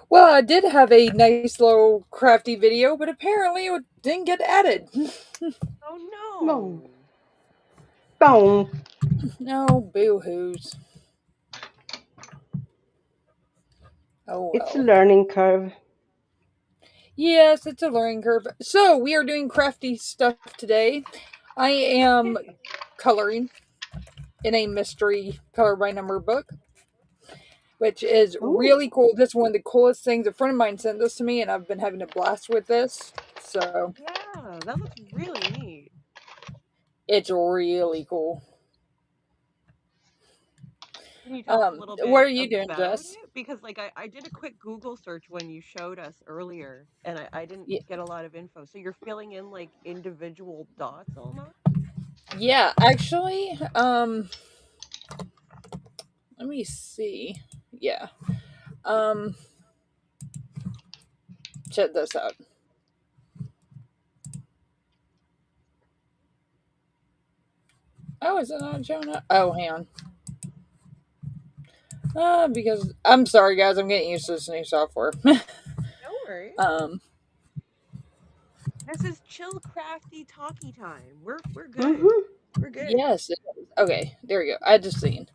Well, I did have a nice little crafty video, but apparently it didn't get added. Oh No. no. Boom. No, boo-hoos. Oh It's a well. learning curve. Yes, it's a learning curve. So, we are doing crafty stuff today. I am coloring in a mystery color by number book, which is Ooh. really cool. This is one of the coolest things. A friend of mine sent this to me, and I've been having a blast with this. So, Yeah, that looks really neat. it's really cool. Can you tell us a little What bit are you doing, about Jess? it? Because I did a quick Google search when you showed us earlier, and I didn't Yeah, get a lot of info. So you're filling in like individual dots almost? yeah, actually, let me see. Yeah. Um, check this out. Oh, is it not showing up? Oh, hang on. Because I'm sorry, guys. I'm getting used to this new software. No worries. um, This is chill, crafty, talky time. We're good. Mm-hmm. We're good. yes. It is. Okay, there we go. I just seen.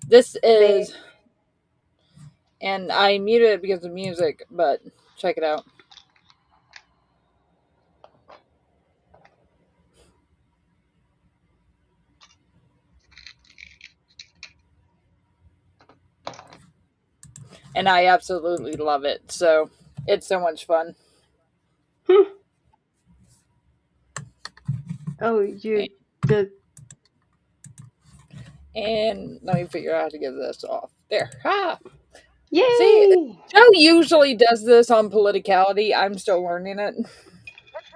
This They. is, and I muted it because of music, but check it out. And I absolutely love it. So it's so much fun. Oh, you the. And let me figure out how to get this off. There. Ha! See, Yay! Joe usually does this on politicality. I'm still learning it.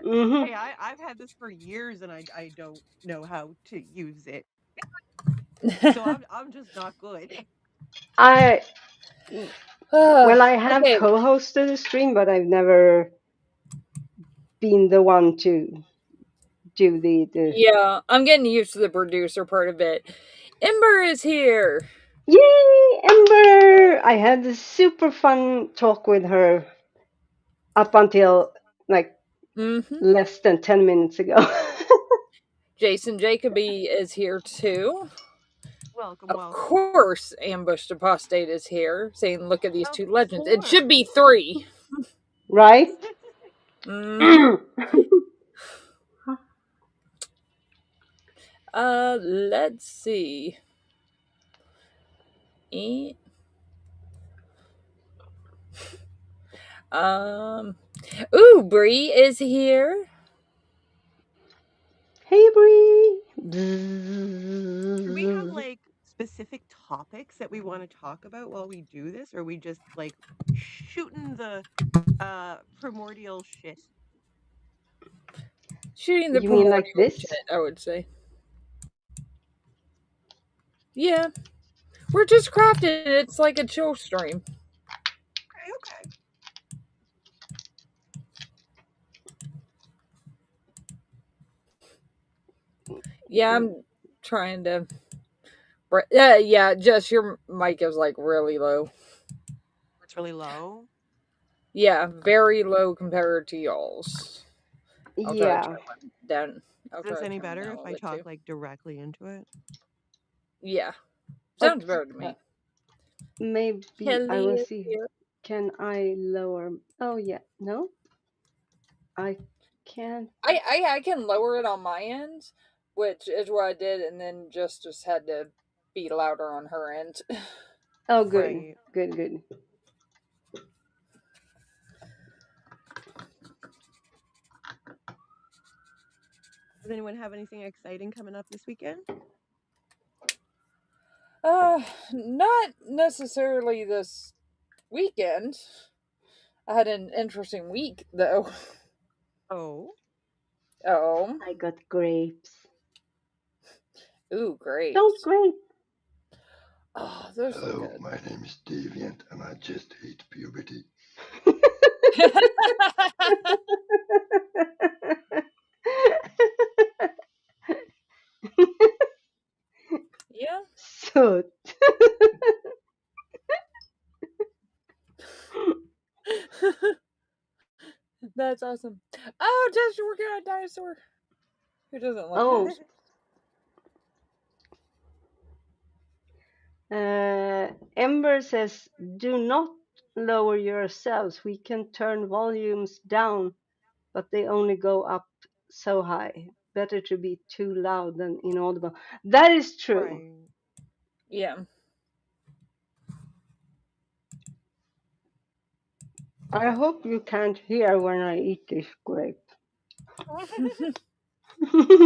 Mm-hmm. Hey, I've had this for years and I don't know how to use it. So I'm just not good. I well, I have Okay, co-hosted a stream, but I've never been the one to do the. yeah, I'm getting used to the producer part of it. Ember is here. Yay, Ember! I had a super fun talk with her up until like Mm-hmm. less than 10 minutes ago. Jason Jacoby is here too. Welcome, Of welcome. course, Ambushed Apostate is here, saying, "Look at these Of two legends." It should be course. 3. Right? Mm-hmm. Let's see. Eh, Um, ooh, Bree is here. Hey, Bree. Do we have like specific topics that we want to talk about while we do this, or are we just like shooting the primordial shit? Shooting the You mean like primordial this? shit, I would say. Yeah, we're just crafting it. It's like a chill stream. Okay, okay. Yeah, I'm trying to. Yeah, Jess, your mic is like really low. It's really low. Yeah, very low compared to y'all's. I'll try to Yeah. turn mine down. I'll Is this try to any turn mine better down a if little I bit too. talk like directly into it? Yeah, sounds Okay. better to me. Maybe I will Kelly is see. here. Can I lower? Oh, yeah. No, I can't. I can lower it on my end, which is what I did, and then just had to be louder on her end. Oh, good. Right. Good, good. Does anyone have anything exciting coming up this weekend? Not necessarily this weekend. I had an interesting week though. Oh, Oh, I got grapes. ooh, Those grapes. grapes. Oh, those are Hello, good. my name is Deviant and I just hate puberty. Yeah. So, That's awesome. Oh, Jess, you're working on a dinosaur. Who doesn't love Oh, dinosaurs? Ember says, "Do not lower yourselves. We can turn volumes down, but they only go up so high. Better to be too loud than inaudible." That is true. Right. Yeah. I hope you can't hear when I eat this grape.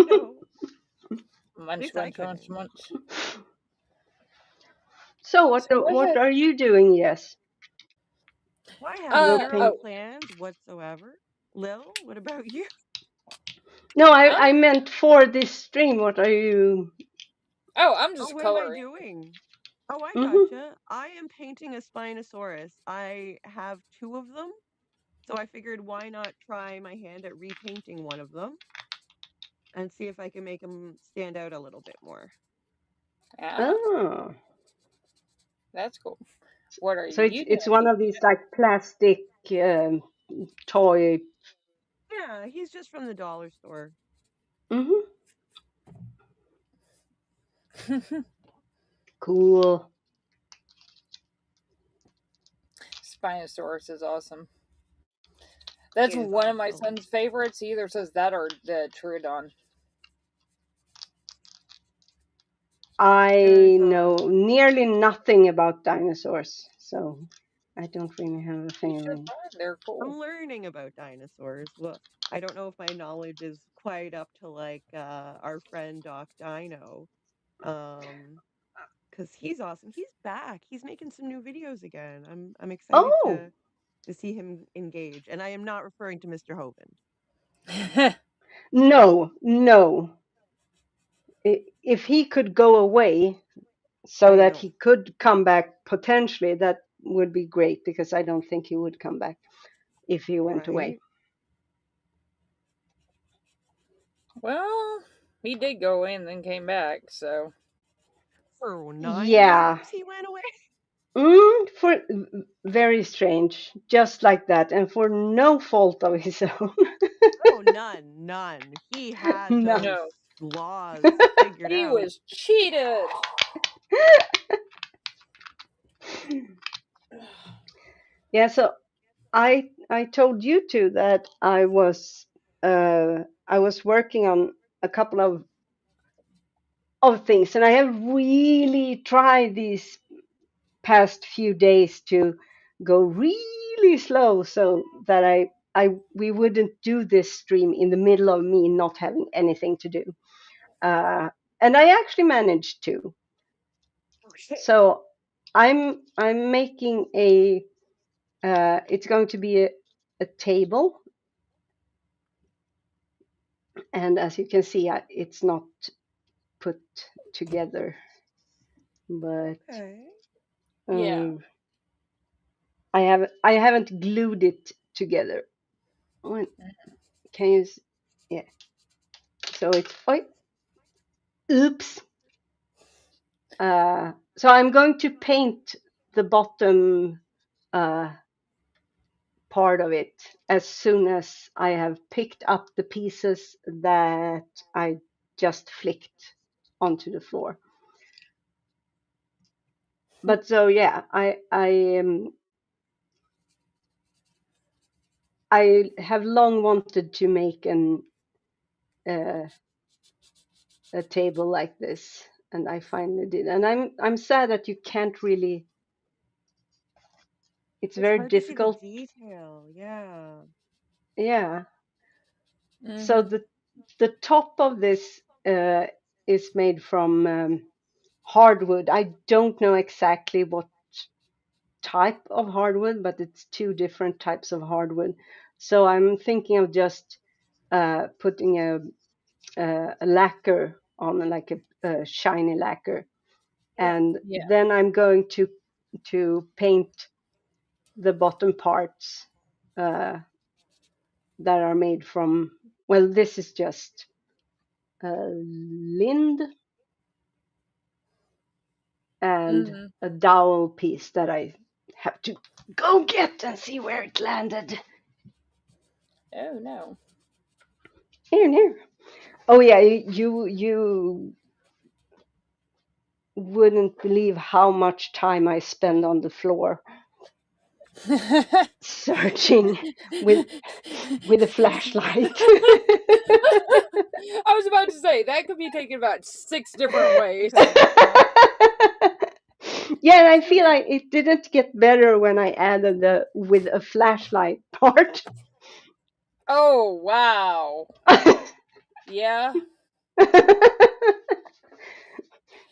No, at Munch, least I munch, munch, couldn't. munch. So So what are you doing? Yes, I have you're zero paint. oh, plans whatsoever. Lil, what about you? No, I'm I meant for this stream. What are you? I'm Oh, just what am I coloring. doing? Oh, I Hmm. gotcha. I am painting a Spinosaurus. I have two of them, so I figured why not try my hand at repainting one of them and see if I can make them stand out a little bit more. Ah, Oh, that's cool. What are so you it's one doing? of these like plastic toy. Yeah, he's just from the dollar store. Hmm. Cool. Spinosaurus is awesome. That's He is one of my awesome. son's favorites. He either says that or the Troodon. I There's know nearly nothing about dinosaurs, so I don't really have a You should feeling. learn. They're cool. I'm learning about dinosaurs. Well, I don't know if my knowledge is quite up to like our friend Doc Dino. Um because he's awesome. He's back. He's making some new videos again. I'm excited Oh to see him engage. And I am not referring to Mr. Hovind. no, no. If he could go away so I that know, he could come back potentially, that would be great because I don't think he would come back if he went away. right? Well, he did go away and then came back, so For 9 Yeah. years he went away. For very strange, just like that, and for no fault of his own. Oh, none, none. He had None. those no. laws figured He out. was cheated. Yeah, so I told you two that I was working on a couple of things, and I have really tried these past few days to go really slow so that I we wouldn't do this stream in the middle of me not having anything to do. Uh, and I actually managed to. So I'm making a it's going to be a table, and as you can see, it's not put together, but Okay. Yeah. uh, I haven't glued it together. When, can you? Yeah. So it's oops. So I'm going to paint the bottom uh, part of it as soon as I have picked up the pieces that I just flicked onto the floor. But so yeah, I have long wanted to make uh, a table like this, and I finally did. And I'm sad that you can't really. It's It's very hard to see the difficult. detail. Yeah. Yeah. So Mm-hmm. the top of this is made from hardwood. I don't know exactly what type of hardwood, but it's two different types of hardwood. So I'm thinking of just putting a lacquer on, like a shiny lacquer, and Yeah. then I'm going to paint the bottom parts that are made from. Well, this is just lind and Mm-hmm. a dowel piece that I have to go get and see where it landed. Oh no. Here, here. Oh yeah, you wouldn't believe how much time I spend on the floor searching with with a flashlight. I was about to say that could be taken about 6 different ways. Yeah, and I feel like it didn't get better when I added the with a flashlight part. Oh wow. Yeah.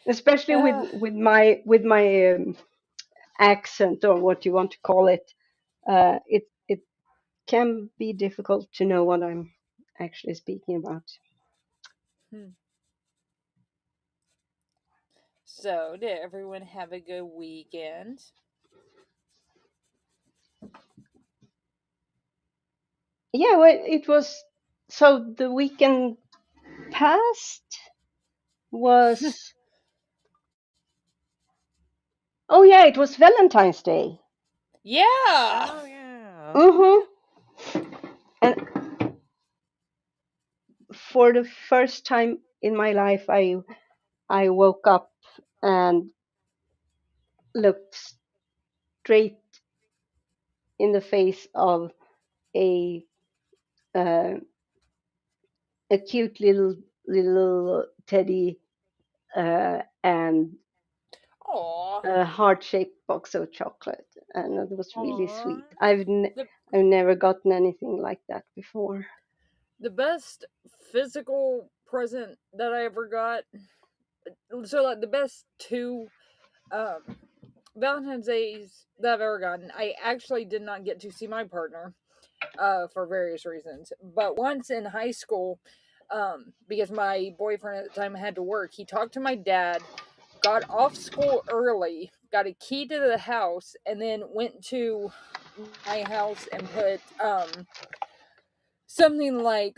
Especially Uh, with my accent or what you want to call it. It can be difficult to know what I'm actually speaking about. hmm. So, did everyone have a good weekend? Yeah, well, it was so the weekend past was oh yeah, it was Valentine's Day. Yeah. Oh yeah. Mm-hmm. And for the first time in my life, I woke up and looked straight in the face of a uh, a cute little teddy and Aw. a heart-shaped box of chocolate, and it was really Aw. sweet. The I've never gotten anything like that before. the best physical present that I ever got. So like the best two um Valentine's Days that I've ever gotten. I actually did not get to see my partner for various reasons. But once in high school, because my boyfriend at the time had to work, he talked to my dad, got off school early, got a key to the house, and then went to my house and put something like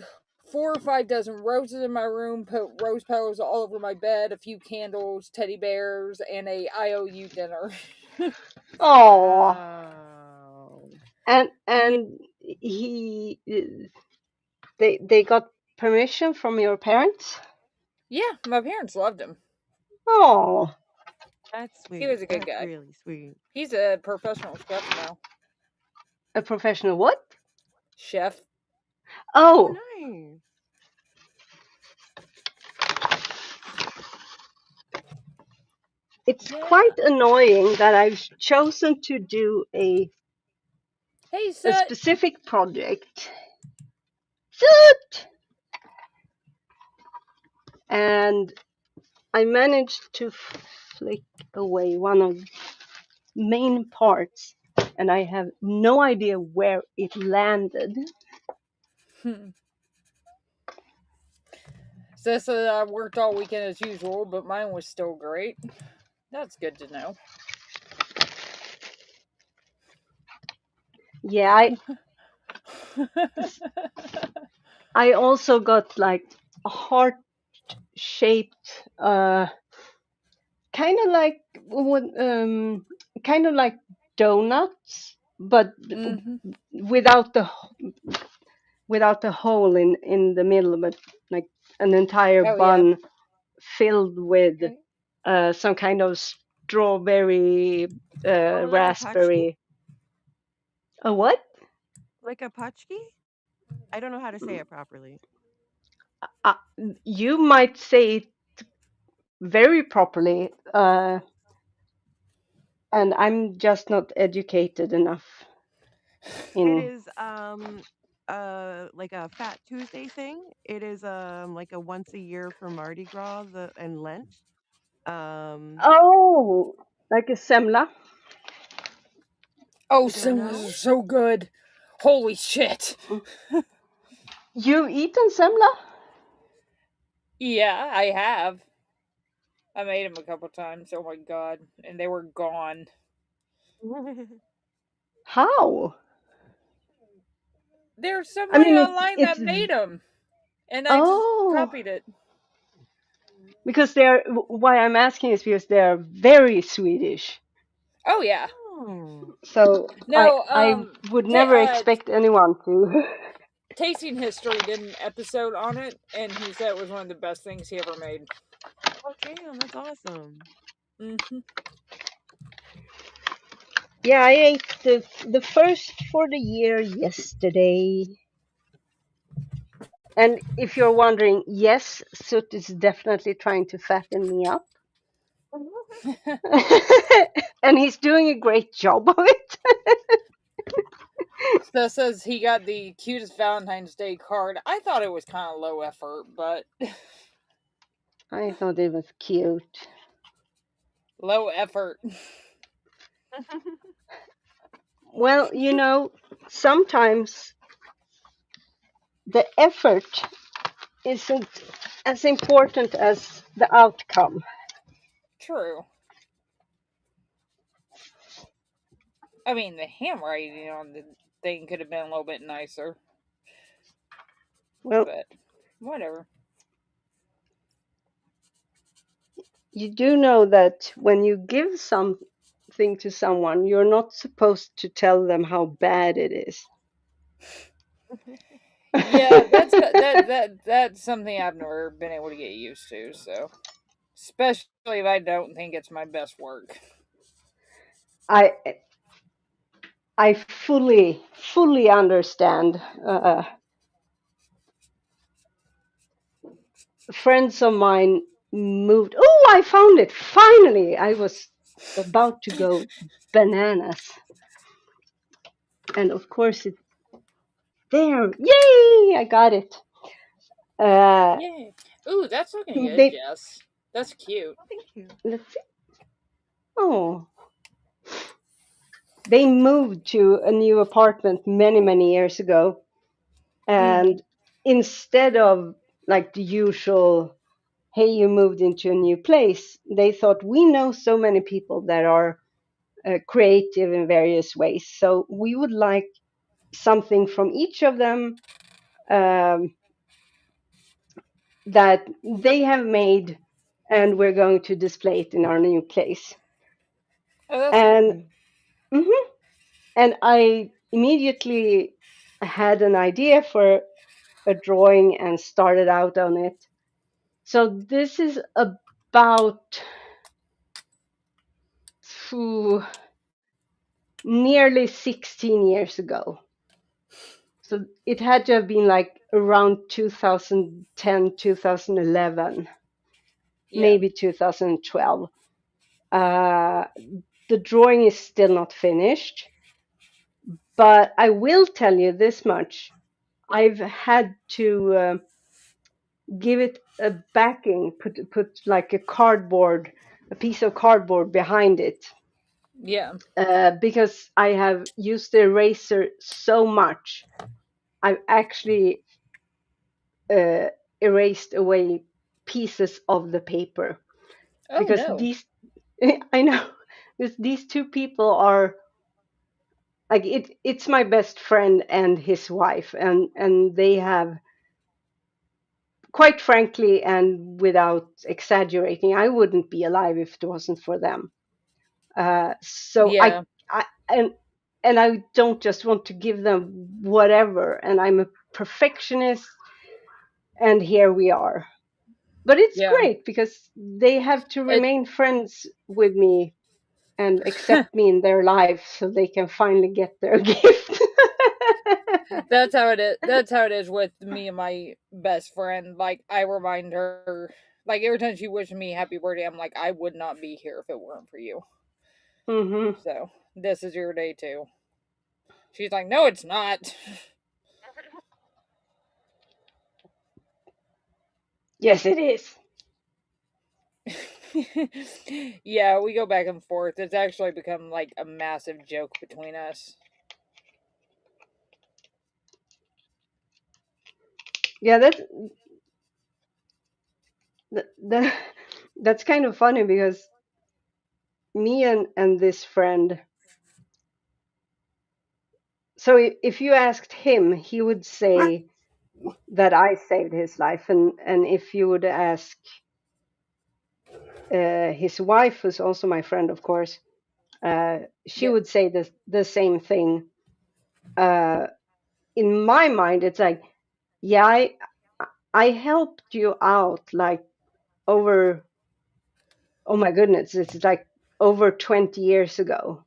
4 or 5 dozen roses in my room, put rose petals all over my bed, a few candles, teddy bears, and a IOU dinner. Oh, Wow. Yeah, and he they got permission from your parents. yeah, my parents loved him. Oh, That's He sweet. was a good That's guy. really sweet. He's a professional chef now. a professional what? Chef. Oh, Oh, nice. it's Yeah. quite annoying that I've chosen to do Hey, a Sut. specific project. Shoot! And I managed to flick away one of the main parts, and I have no idea where it landed. Says that I worked all weekend as usual, but mine was still great. That's good to know. Yeah, I also got like a heart shaped, kind of like what, kind of like donuts, but hmm without the without the hole in the middle, but like an entire Oh, yeah. bun filled with Okay. some kind of strawberry, Oh, like a patchki? raspberry. A what? Like a patchki? I don't know how to say it properly. Uh, you might say it very properly, and I'm just not educated enough It in. is like a Fat Tuesday thing. It is like a once a year for Mardi Gras and Lent. Um, Oh, like a semla. Oh, you don't cinemas know? are so good. Holy shit. You've eaten semla? Yeah, I have. I made them a couple times. Oh my god. And they were gone. How? There's I somebody mean, online it's that made them. And I just oh, copied it. because they're why I'm asking is because they're very Swedish. Oh, yeah. Oh. So I No, I would never expect anyone to. Tasting History did an episode on it, and he said it was one of the best things he ever made. Oh, damn, that's awesome. Mm-hmm. Yeah, I ate the first for the year yesterday. And if you're wondering, yes, Soot is definitely trying to fatten me up. And he's doing a great job of it. So says he got the cutest Valentine's Day card. I thought it was kind of low effort, but I thought it was cute. low effort. Well, sometimes the effort isn't as important as the outcome. True. I mean, the handwriting on the thing could have been a little bit nicer, Well, but whatever. you do know that when you give something to someone, you're not supposed to tell them how bad it is. Yeah, that's something I've never been able to get used to. So, especially if I don't think it's my best work. I I fully understand. Friends of mine moved. Oh, I found it finally! I was about to go bananas, and of course it's there. Yay! I got it. Uh, Yay! Ooh, that's looking good, they Jess. That's cute. Oh, thank you. let's see. Oh, they moved to a new apartment many years ago, Mm-hmm. and instead of like the usual, hey, you moved into a new place, they thought we know so many people that are creative in various ways, so we would like something from each of them um, that they have made, and we're going to display it in our new place. Oh, that's And cool. Mm. mhm, and I immediately had an idea for a drawing and started out on it. So this is about phew, nearly 16 years ago. So it had to have been like around 2010, 2011, Yeah. maybe 2012. Uh, the drawing is still not finished, but I will tell you this much. I've had to give it a backing, put like a piece of cardboard behind it, Yeah. because I have used the eraser so much. I've actually uh, erased away pieces of the paper Oh because no. I know these two people are like it's my best friend and his wife, and they have, quite frankly and without exaggerating, I wouldn't be alive if it wasn't for them. So Yeah. I and I don't just want to give them whatever, and I'm a perfectionist, and here we are. But it's Yeah. great because they have to It. remain friends with me and accept me in their life so they can finally get their gift. That's how it is. That's how it is with me and my best friend. Like I remind her, like every time she wishes me happy birthday, I'm like, I would not be here if it weren't for you. Hmm. So this is your day too. She's like, no, it's not. Yes, it is. Yeah, we go back and forth. It's actually become like a massive joke between us. Yeah, that that's kind of funny because me and this friend. So if you asked him, he would say that I saved his life, and if you would ask his wife, who's also my friend, of course, she Yeah. would say the same thing. Uh, in my mind, it's like, yeah, I helped you out like over, oh my goodness, it's like over 20 years ago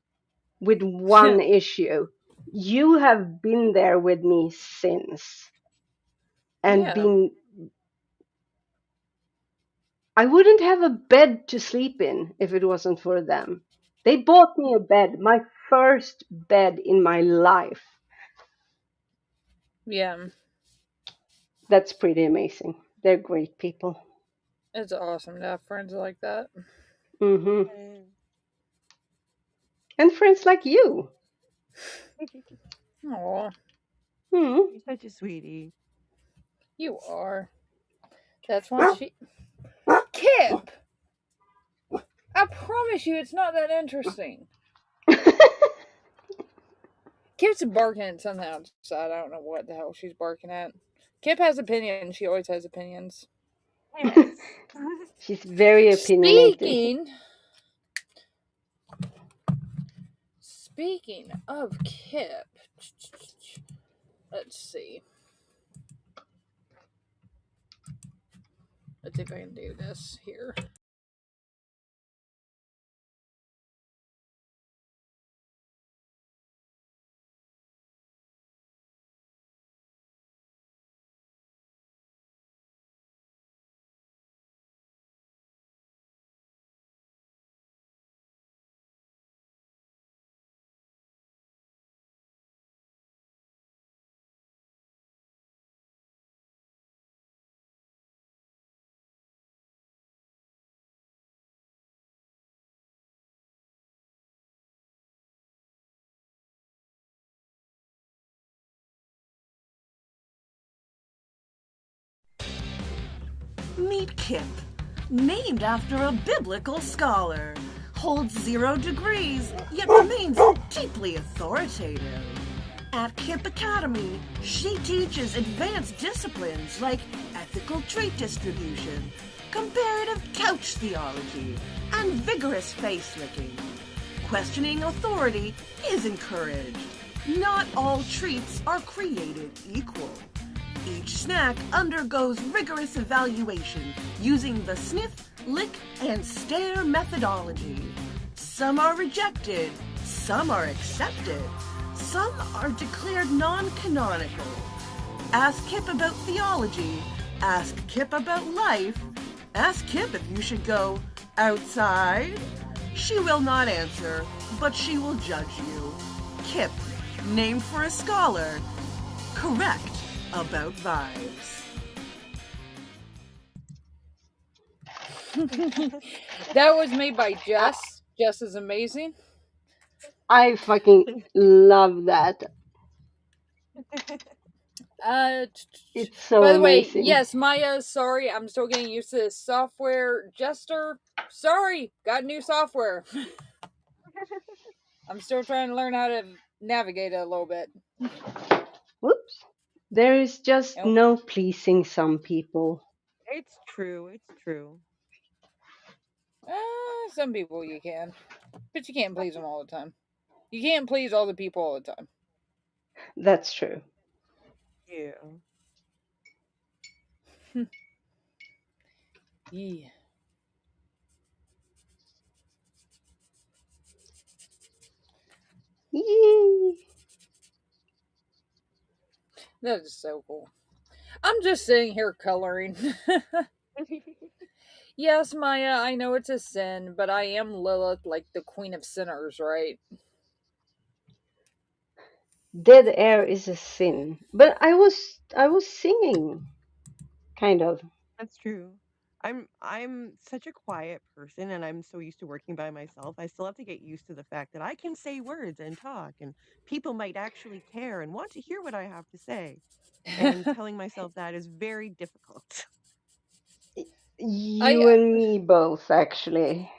with one issue. You have been there with me since and Yeah. been, I wouldn't have a bed to sleep in if it wasn't for them. They bought me a bed, my first bed in my life. Yeah. That's pretty amazing. They're great people. It's awesome to have friends like that. Hmm. Yeah. And friends like you. Aw, Hmm. You're such a sweetie. you are. That's why she. Kip! I promise you it's not that interesting. Kip's barking at something outside. I don't know what the hell she's barking at. Kip has opinions. She always has opinions. Yes. She's very opinionated. Speaking. Speaking of Kip. Let's see. Let's see if I can do this here. Meet Kip, named after a biblical scholar, holds 0 degrees, yet remains deeply authoritative. At Kip Academy, she teaches advanced disciplines like ethical trait distribution, comparative couch theology, and vigorous face licking. Questioning authority is encouraged. Not all treats are created equal. Each snack undergoes rigorous evaluation using the sniff, lick, and stare methodology. Some are rejected, some are accepted, some are declared non-canonical. Ask Kip about theology, ask Kip about life, ask Kip if you should go outside. She will not answer, but she will judge you. Kip, named for a scholar, correct about vibes. That was made by Jess. Jess is amazing. I fucking love that. Uh, It's so by the way, amazing. yes, Maya, sorry, I'm still getting used to this software. Jester, sorry, got new software. I'm still trying to learn how to navigate it a little bit. Whoops. There is just Nope. no pleasing some people. It's true. It's true. Some people you can, but you can't please them all the time. You can't please all the people all the time. That's true. Yeah. Yeah, Yee. that is so cool. I'm just sitting here coloring. Yes, Maya, I know it's a sin, but I am Lilith, like the queen of sinners, right? Dead air is a sin. But I was singing, kind of. That's true. I'm such a quiet person and I'm so used to working by myself. I still have to get used to the fact that I can say words and talk and people might actually care and want to hear what I have to say. And telling myself that is very difficult. You I and me both, actually.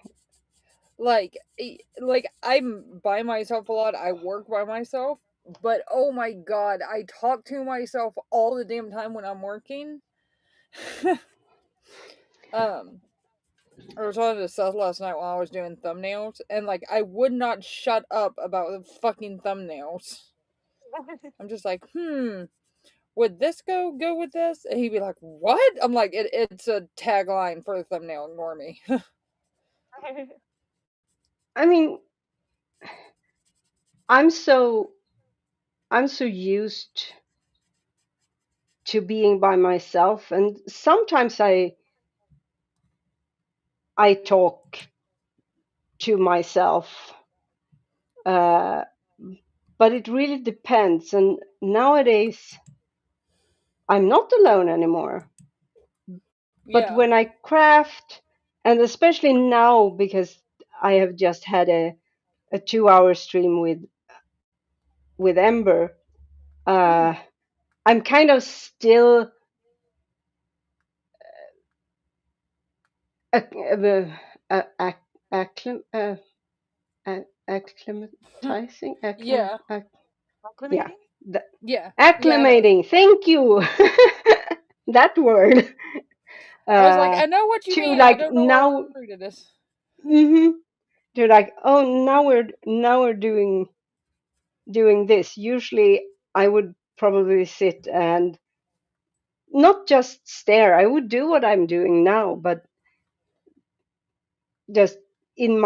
like I'm by myself a lot. I work by myself, but oh my god, I talk to myself all the damn time when I'm working. um, I was talking to Seth last night while I was doing thumbnails, and like I would not shut up about the fucking thumbnails. I'm just like, would this go with this? And he'd be like, what? I'm like, it's a tagline for the thumbnail. Ignore me. I mean, I'm so used to being by myself, and sometimes I talk to myself, uh, but it really depends. And nowadays, I'm not alone anymore. But Yeah. when I craft, and especially now because I have just had a 2 hour stream with Ember, uh, I'm kind of still uh, uh, ac- acclim- uh, acclimatizing, Yeah. yeah, Acclimating? Yeah. Yeah, I know. acclimating. Thank you, that word. I was like, Uh, I know what you to mean. I like don't know what now, word it is. hmm to like, oh, now we're doing this. Usually, I would probably sit and not just stare. I would do what I'm doing now, but just in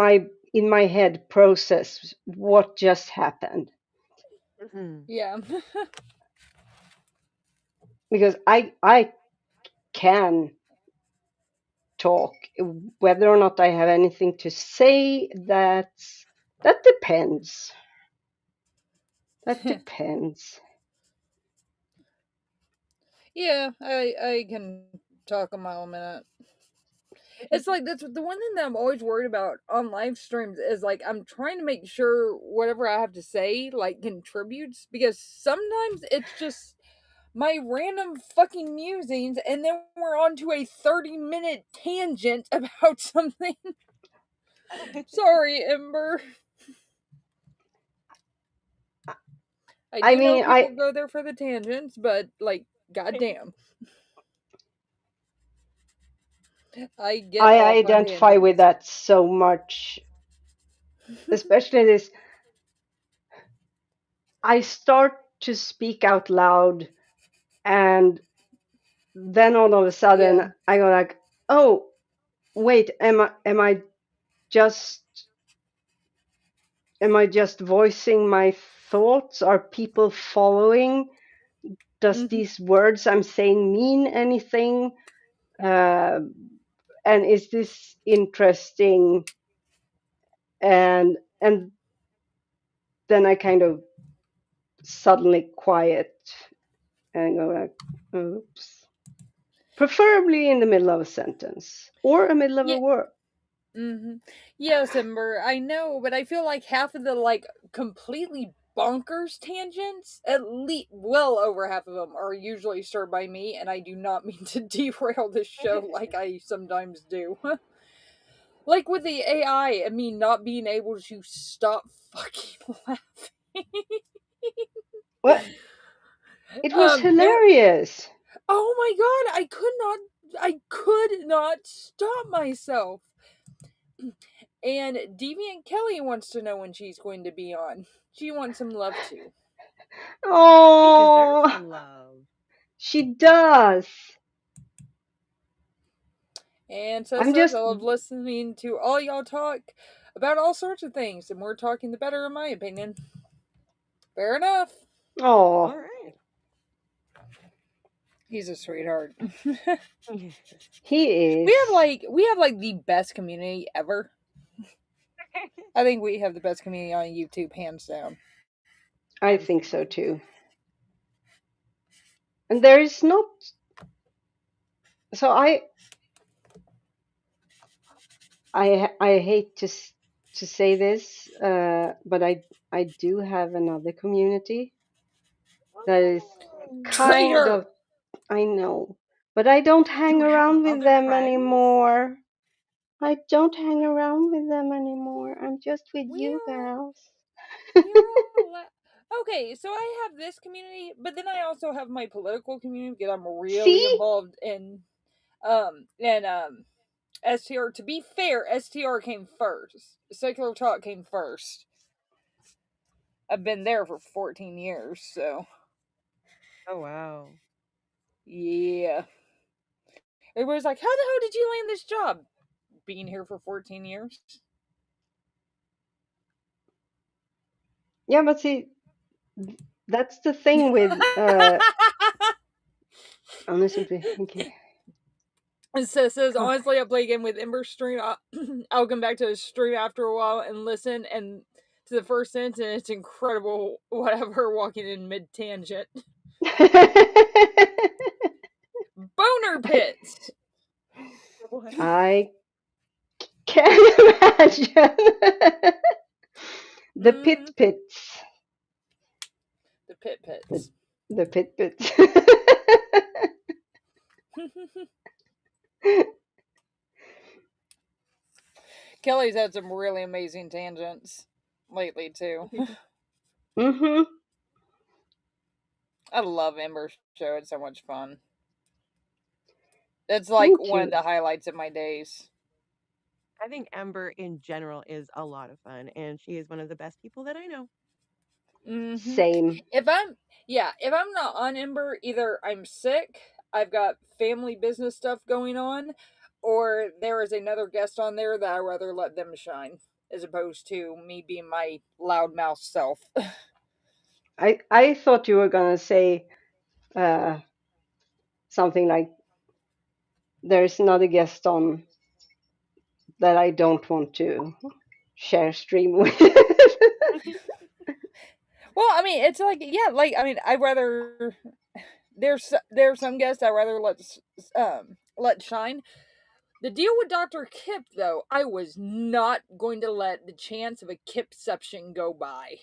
my head process what just happened, Hmm. Yeah. because I can talk. Whether or not I have anything to say, that depends. That depends. Yeah, I can talk a mile a minute. It's like that's the one thing that I'm always worried about on live streams is like I'm trying to make sure whatever I have to say like contributes because sometimes it's just my random fucking musings and then we're on to a 30-minute tangent about something. Sorry, Ember. I I do know mean, people go there for the tangents, but like goddamn. I get I off on identify with tangents. that so much, especially this. I start to speak out loud, and then all of a Yeah. sudden I go like, oh, wait, just am I just voicing my thoughts? Are people following? Does Mhm. these words I'm saying mean anything? Uh, and is this interesting? And then I kind of suddenly quiet and go like, oops. Preferably in the middle of a sentence or a middle of a Yeah. word. Yes, Ember, I know, but I feel like half of the like completely bonkers tangents, at least well over half of them are usually started by me, and I do not mean to derail this show like I sometimes do. Like with the AI and me not being able to stop fucking laughing. Well, it was There. hilarious. Oh my god, I could not stop myself. And Deviant Kelly wants to know when she's going to be on. She wants some love too. She deserves Oh, some love. she does. And so I'm says, I just, love listening to all y'all talk about all sorts of things. The more talking, the better, in my opinion. Fair enough. oh, All right. He's a sweetheart. he is. We have like the best community ever. I think we have the best community on YouTube, hands down. I think so Absolutely. too. And there is not, so I hate to say this, but I do have another community that is Oh, kind Traitor! of, I know, but I don't hang you have around with other them friends? anymore. I don't hang around with them anymore. I'm just with you Well, girls. you're all okay. So I have this community, but then I also have my political community because I'm really See? involved in STR. To be fair, STR came first. Secular Talk came first. I've been there for 14 years, so Oh wow. yeah. Everybody's like, "How the hell did you land this job?" Being here for 14 years. Yeah, but see, that's the thing with honestly, okay. And so it says, honestly, I play a game with Ember stream. I'll come back to the stream after a while and listen and to the first sentence, and it's incredible what I've heard walking in mid tangent. Boner pits. What? I can imagine. The pit Mm, pits. the pit The, pits. the pit pits. Kelly's had some really amazing tangents lately too. Mm-hmm. I love Ember's show. It's so much fun. It's like Me one of too. the highlights of my days. I think Ember in general is a lot of fun, and she is one of the best people that I know. Mm-hmm. Same. If I'm not on Ember, either I'm sick, I've got family business stuff going on, or there is another guest on there that I rather let them shine, as opposed to me being my loudmouth self. I thought you were gonna say uh, something like there's another guest on that I don't want to share stream with. Well, I mean, it's like like I mean, I rather there's some guests I rather let shine. The deal with Dr. Kip, though, I was not going to let the chance of a Kipception go by.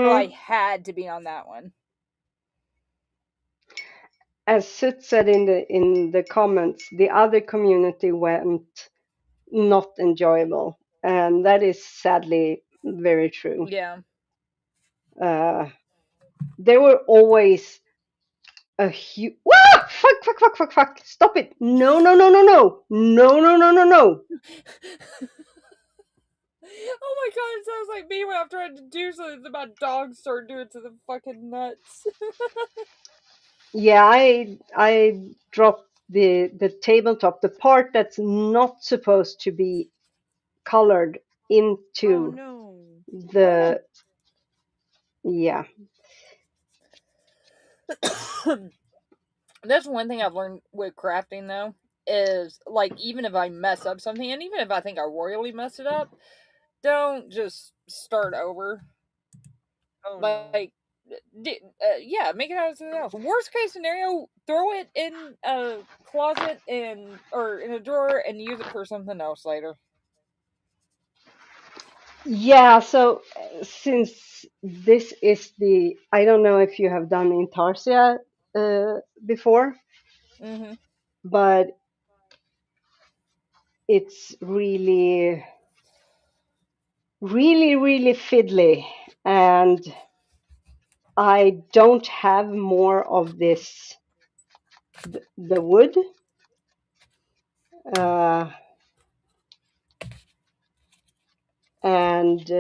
So I Hmm. had to be on that one. As Sut said in the comments, the other community went not enjoyable, and that is sadly very true. Yeah. Uh, there were always a huge. Wah! Fuck! Fuck! Fuck! Fuck! Fuck! Stop it! No! No! No! No! No! No! No! No! No! No! Oh my god, it sounds like me when I'm trying to do something that my dog start doing to the fucking nuts. Yeah, I dropped the tabletop, the part that's not supposed to be colored Oh into no. the yeah. That's one thing I've learned with crafting though, is like even if I mess up something, and even if I think I royally messed it up, don't just start over. Oh no. Like, yeah, make it out of something else. Worst case scenario, throw it in a closet and or in a drawer and use it for something else later. Yeah, so since this is the I don't know if you have done Intarsia before, Mm-hmm. but it's really fiddly, and I don't have more of this the wood. Uh, and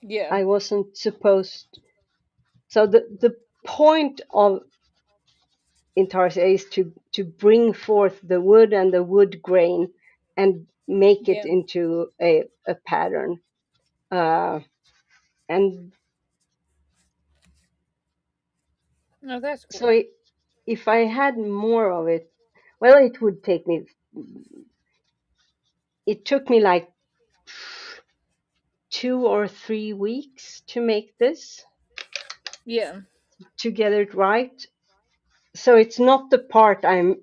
Yeah, I wasn't supposed. So the point of Intarsia is to bring forth the wood and the wood grain and make it yeah. into a pattern. And No, that's so cool. if I had more of it, well, it would take me. It took me like 2 or 3 weeks to make this Yeah, to get it right. So it's not the part I'm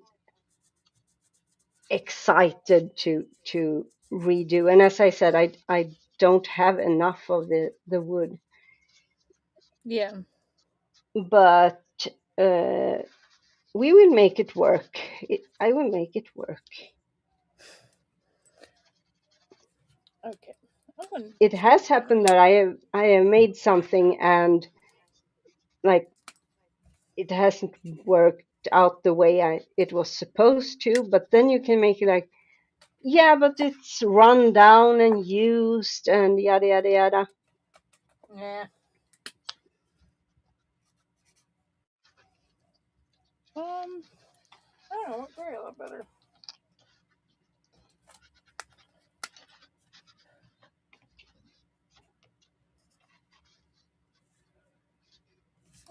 excited to redo. And as I said, I don't have enough of the wood, yeah. but uh, we will make it work. I will make it work. Okay. I'm gonna It has happened that I have made something and like it hasn't worked out the way it was supposed to. But then you can make it like, Yeah, but it's run down and used and yada yada yada. Yeah. I don't know what gray I love better.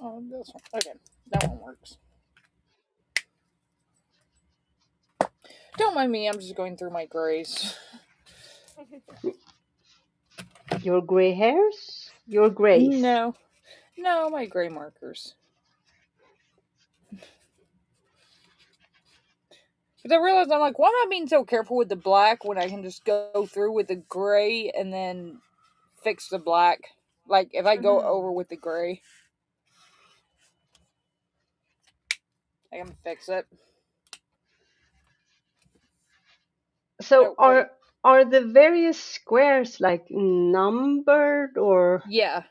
Oh, this one. Okay, that one works. Don't mind me. I'm just going through my grays. Your gray hairs? Your grays. No, no, my gray markers. But I realized I'm like, why am I being so careful with the black when I can just go through with the gray and then fix the black? Like if I go over with the gray, I can fix it. So Oh wait, are the various squares like numbered or yeah,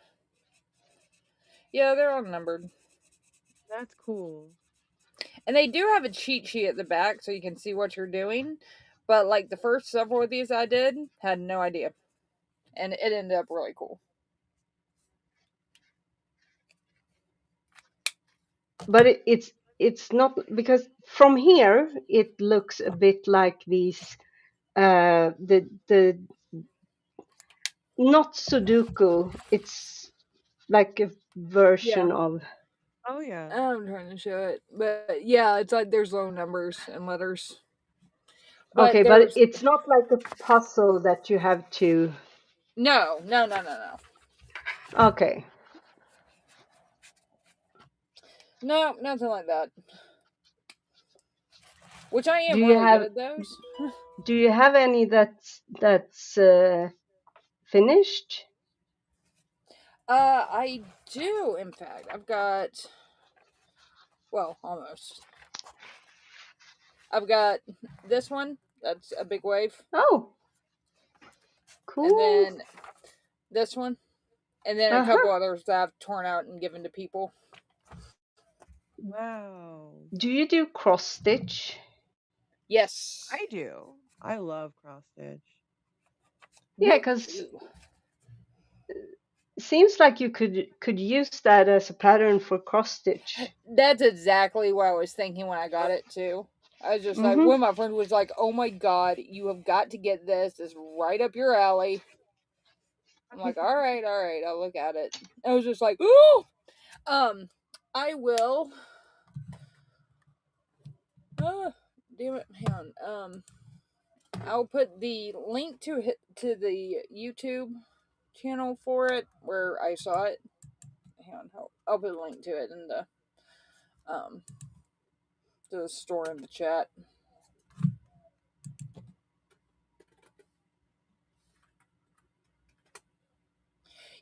yeah, they're all numbered, That's cool. and they do have a cheat sheet at the back so you can see what you're doing. But like the first several of these I did, had no idea, and it ended up really cool. but it's not because from here it looks a bit like these the not Sudoku. It's like a Yeah, version of. Oh yeah. I'm trying to show it, but yeah, it's like there's low numbers and letters, but Okay, but there's it's not like a puzzle that you have to. no. Okay. No, nothing like that. Which I Do am you really good have at those. do you have any that's finished? I do, in fact. I've got, well, almost. I've got this one. That's a big wave. Oh, And cool. then this one. And then a couple Uh-huh. others that I've torn out and given to people. Wow. Do you do cross stitch? Yes. I do. I love cross stitch. Yeah, Me because too. it seems like you could use that as a pattern for cross stitch. That's exactly what I was thinking when I got it, too. I was just like, Mm-hmm. one of my friends was like, oh my god, you have got to get this. It's right up your alley. I'm like, all right, I'll look at it. I was just like, ooh! I will. Damn it, hang on. I'll put the link to the YouTube channel for it where I saw it. Hang on, I'll put a link to it in um the store in the chat.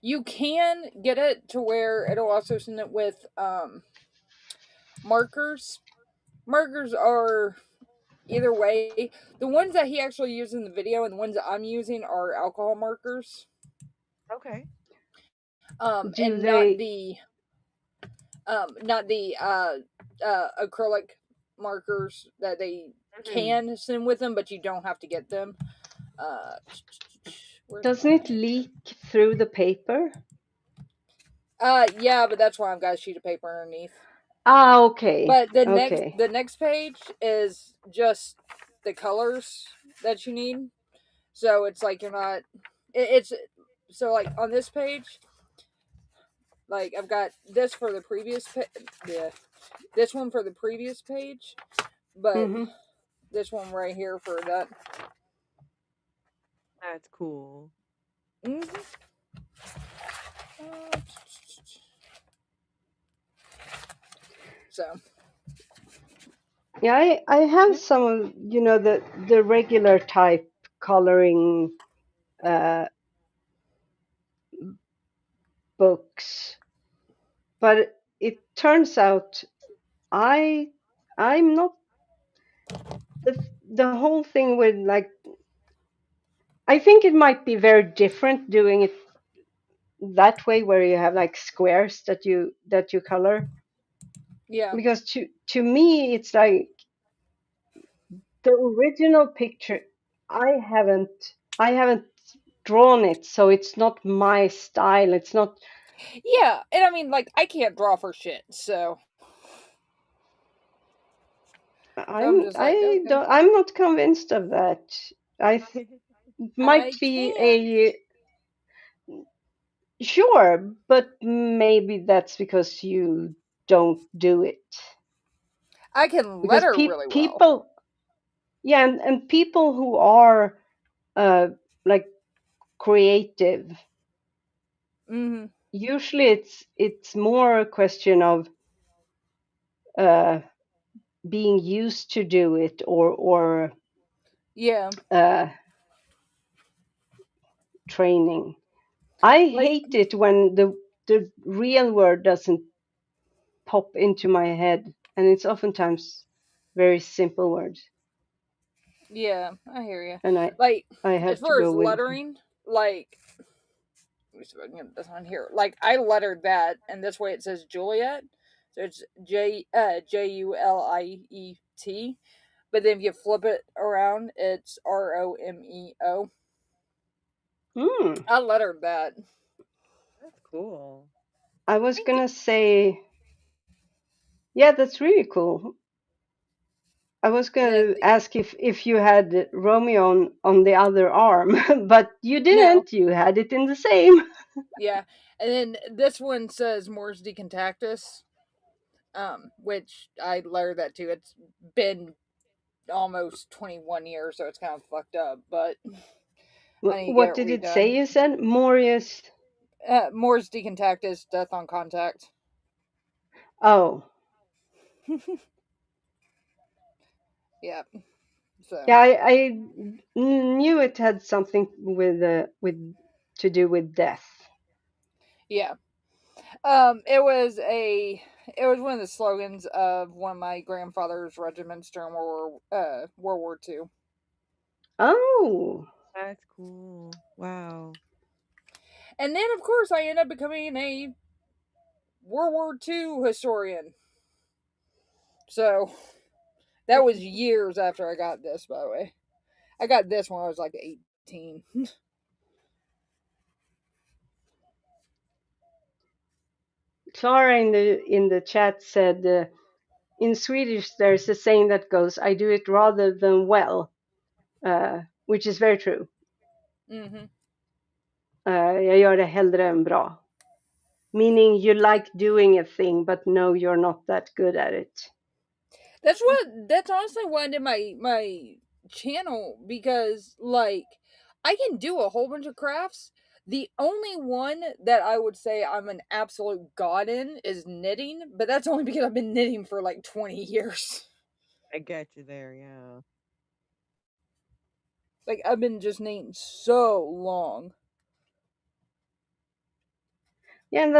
You can get it to where it'll also send it with markers. Markers are either way. The ones that he actually used in the video and the ones that I'm using are alcohol markers. Okay. Do And they? not the acrylic markers that they Mhm. can send with them, but you don't have to get them. Uh, where's Doesn't it my? leak through the paper? Yeah, but that's why I've got a sheet of paper underneath. Ah, okay. But the next Okay. the next page is just the colors that you need. So it's like you're not. It's so like on this page, like I've got this for the previous yeah, this one for the previous page, but Mm-hmm. this one right here for that. That's cool. Mm-hmm. So Yeah, I have Yeah. some of the regular type coloring uh, books, but it turns out I I'm not the whole thing with like I think it might be very different doing it that way where you have like squares that you color yeah, because to me it's like the original picture. I haven't drawn it, so it's not my style. It's not. Yeah, and I mean, like, I can't draw for shit, so I'm I'm just like, I okay, don't I'm not convinced of that. Might I be can. a sure, but maybe that's because you don't do it. I can Because letter really well. people, yeah, and people who are uh like creative, Hmm. usually it's more a question of uh being used to do it, or Yeah, uh training. I like, hate it when the real word doesn't pop into my head, and it's oftentimes very simple words, yeah, I hear you. and Like, I as have to far go as with. lettering, like, let me see if I can get this on here. Like, I lettered that, and this way it says Juliet, so it's Juliet. But then if you flip it around, it's Romeo. Hmm. I lettered that. That's cool. I was I think gonna say, yeah, that's really cool. I was And then gonna ask if you had Romeo on the other arm, but you no, didn't. You had it in the same. yeah, and then this one says Mors decontactus, which I lettered that too. It's been almost 21 years, so it's kind of fucked up, but I need to get What it did it say? redone. You said Morius. Mors decontactus, death on contact. Oh, Yeah, so yeah. I knew it had something with to do with death. yeah. It was one of the slogans of one of my grandfather's regiments during World War II. Oh, that's cool. Wow. And then of course I ended up becoming a World War II historian. So that was years after I got this, by the way. I got this when I was like 18. Clara in the chat said in Swedish there's a saying that goes, "I do it rather than well," which is very true. Hmm. Jag gör det hellre än bra. Meaning you like doing a thing, but no, you're not that good at it. That's honestly why I did my channel, because like I can do a whole bunch of crafts. The only one that I would say I'm an absolute god in is knitting, but that's only because I've been knitting for like 20 years. I get you there, yeah. Like I've been just knitting so long. Yeah, and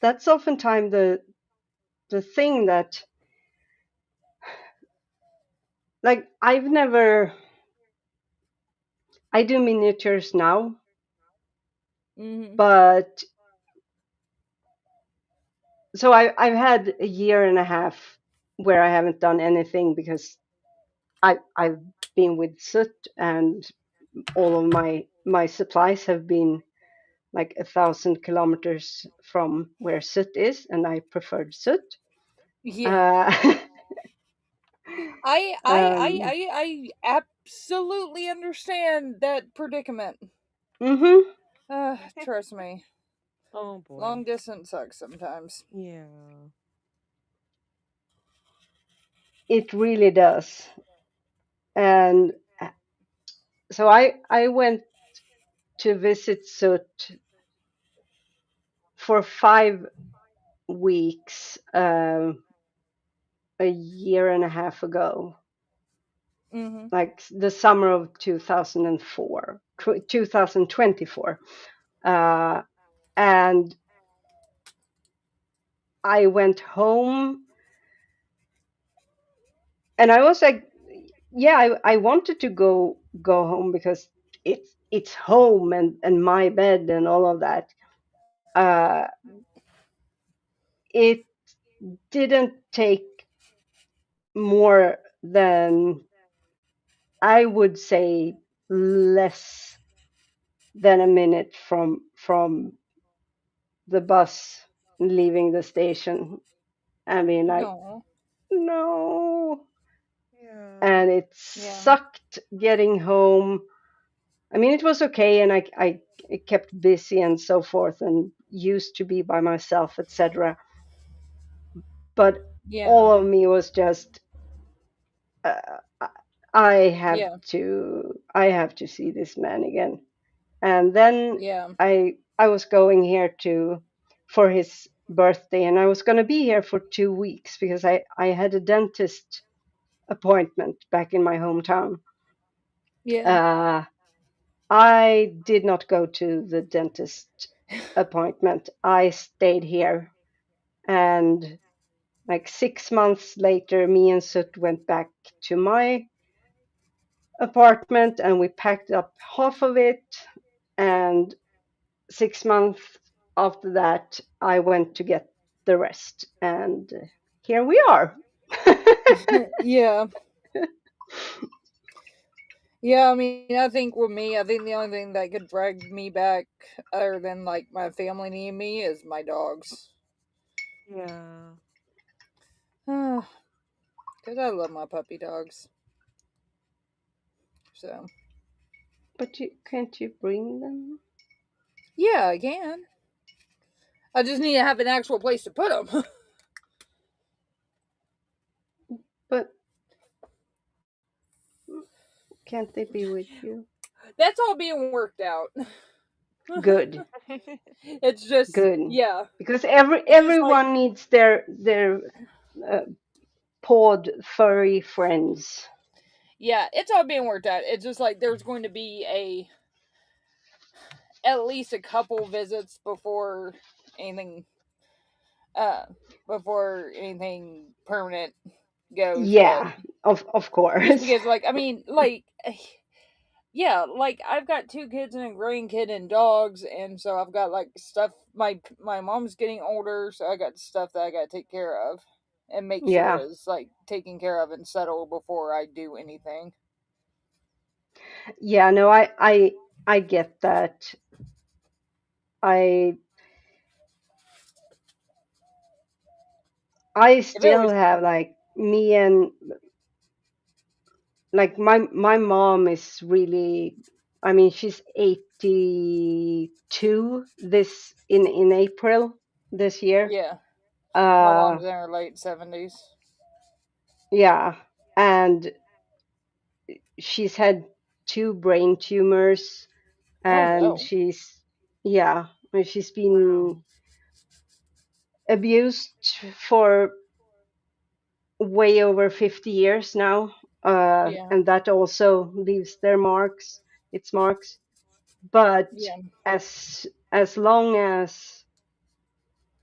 that's oftentimes the thing that, like, I do miniatures now, Hmm. but so I've had a year and a half where I haven't done anything because I've been with soot, and all of my supplies have been like 1,000 kilometers from where soot is, and I preferred soot. Yeah. Uh, I I I um, I I absolutely understand that predicament. hmm Trust me. Oh boy. Long distance sucks sometimes. Yeah. it really does. And so I went to visit soot for 5 weeks a year and a half ago, Hmm. like the summer of 2004, 2024. Uh, and I went home, and I was like, yeah, I wanted to go home because it's home, and my bed and all of that. Uh, it didn't take more than I would say less than a minute from the bus leaving the station. I mean, like, No. no. Yeah. And it Yeah. sucked getting home. I mean, it was okay, and I kept busy and so forth, and used to be by myself, etc. But Yeah. all of me was just, uh, I have Yeah. I have to see this man again. And then Yeah. I was going here to for his birthday, and I was going to be here for 2 weeks because I had a dentist appointment back in my hometown. Yeah. Uh, I did not go to the dentist appointment. I stayed here, and like 6 months later, me and Sut went back to my apartment, and we packed up half of it. And 6 months after that, I went to get the rest, and here we are. Yeah. Yeah, I mean, I think with me, I think the only thing that could drag me back, other than like my family needing me, is my dogs. Yeah. Because I love my puppy dogs. So, But can't you bring them? yeah, I can. I just need to have an actual place to put them. But can't they be with you? That's all being worked out. Good, It's just, good. yeah. Because It's just like, everyone needs their uh, pawed furry friends. yeah, it's all being worked out. It's just like there's going to be at least a couple visits anything uh before anything permanent goes, but Yeah, of just course. because, like, I mean, like, yeah, like I've got two kids and a grandkid and dogs, and so I've got like stuff. My mom's getting older, so I got stuff that I got to take care of and make sure Yeah, is like taken care of and settled before I do anything. yeah. No, I get that. I I If it still was, have like me and like my mom is really, I mean, she's 82 this in April this year. yeah, my Uh mom's in her late 70s. yeah, and she's had two brain tumors, Oh and no, she's, yeah, and she's Wow. been abused for way over 50 years now. yeah, And that also leaves their marks, its marks. But yeah, as long as,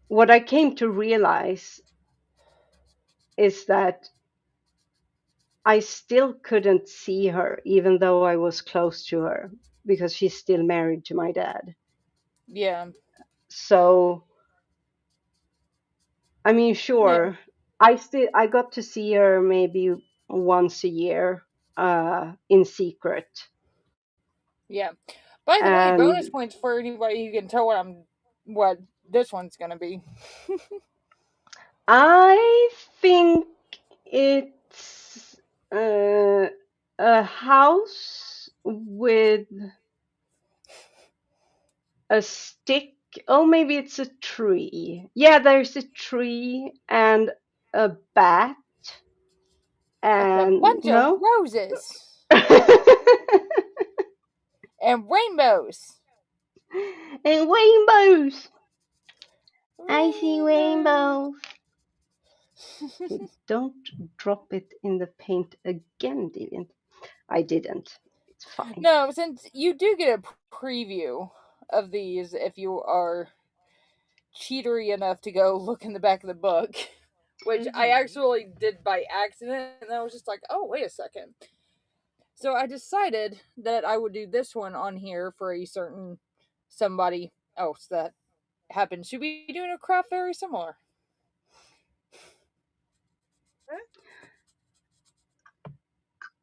what I came to realize is that I still couldn't see her even though I was close to her, because she's still married to my dad. yeah, So I mean, yeah, sure, I got to see her maybe once a year, in secret. yeah. By the way, bonus And points for anybody who can tell what this one's gonna be. I think it's a house with a stick. Oh, maybe it's a tree. Yeah, there's a tree and a bat. With a And bunch of no. roses and rainbows. And rainbows. I see Rainbows. rainbows. Don't drop it in the paint again, Deviant. I didn't. It's fine. No, since you do get a preview of these if you are cheatery enough to go look in the back of the book, which I Mhm. actually did by accident, and I was just like, oh, wait a second. So I decided that I would do this one on here for a certain somebody else that happens to be doing a craft very similar. 'Cause,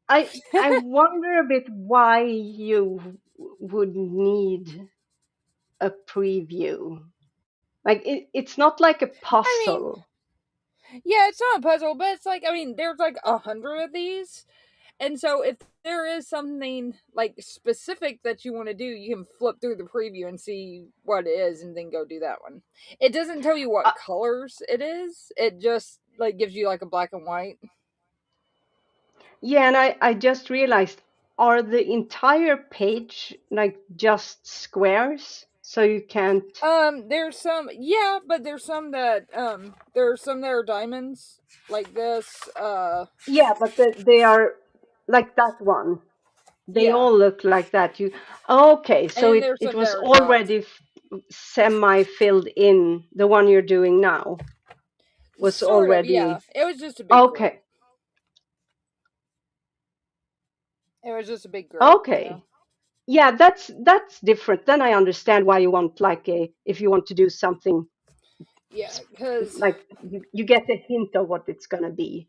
I wonder a bit why you would need a preview. Like it's not like a I mean, puzzle. yeah, it's not a puzzle, but it's like, I mean, there's like 100 of these. And so if there is something like specific that you want to do, you can flip through the preview and see what it is and then go do that one. It doesn't tell you Uh, what colors it is. It just like gives you like a black and white. yeah, and I just realized, are the entire page like just squares? So you can't. There's some, yeah, but there's some that are diamonds like this. Yeah, but they are like that one. They Yeah, all look like that. You okay? and So then it there's it some that was are dots. already semi filled in. The one you're doing now was Sort of, yeah. already It was just a big group. okay. It was just a big group, you know. Okay. Yeah, that's different. Then I understand why you want like a if you want to do something Yeah, because like you get a hint of what it's gonna be.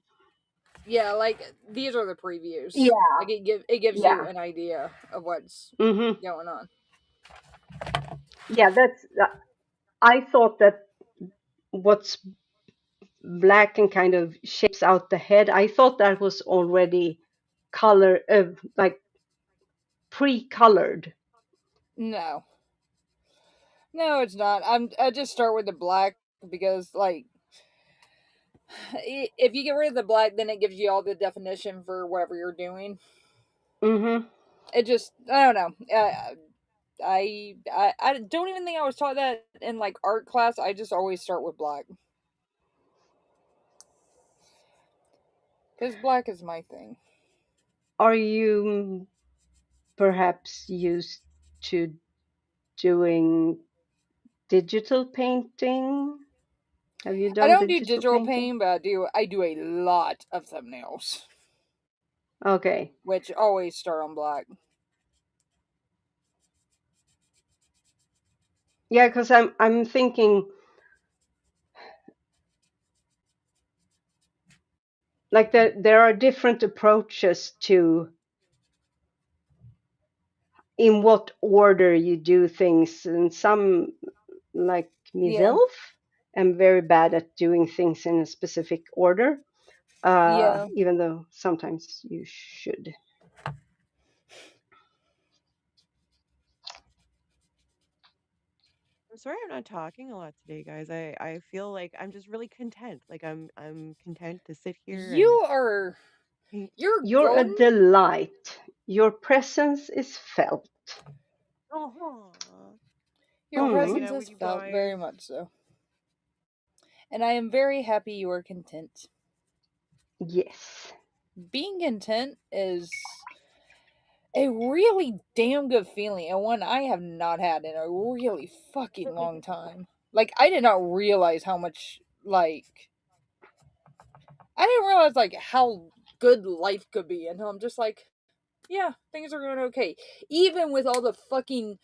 yeah, like these are the previews. Yeah, Like it gives you yeah. an idea of what's Mm-hmm. going on. Yeah, that's. I thought that what's black and kind of shapes out the head. I thought that was already color, like pre-colored. No, no, it's not. I just start with the black because like if you get rid of the black, then it gives you all the definition for whatever you're doing. Mm-hmm. It just I don't know. I don't even think I was taught that in like art class. I just always start with black because black is my thing. Are you perhaps used to doing digital painting? Have you I done don't do digital digital painting? paint, but I do a lot of thumbnails, Okay. which always start on black. Yeah, because I'm thinking like there are different approaches to in what order you do things, and some like Yeah, myself am very bad at doing things in a specific order. yeah. Even though sometimes you should. I'm sorry I'm not talking a lot today, guys. I feel like I'm just really content. Like I'm content to sit here and You are paint. you're You're a golden. delight. Your presence is felt. Oh, Your love hanging Mm, presence out is with you felt very guys. much so, and I am very happy you are content. yes. Being content is a really damn good feeling and one I have not had in a really fucking long time. Like I did not realize how much like I didn't realize like how good life could be until I'm just like, yeah, things are going okay. Even with all the fucking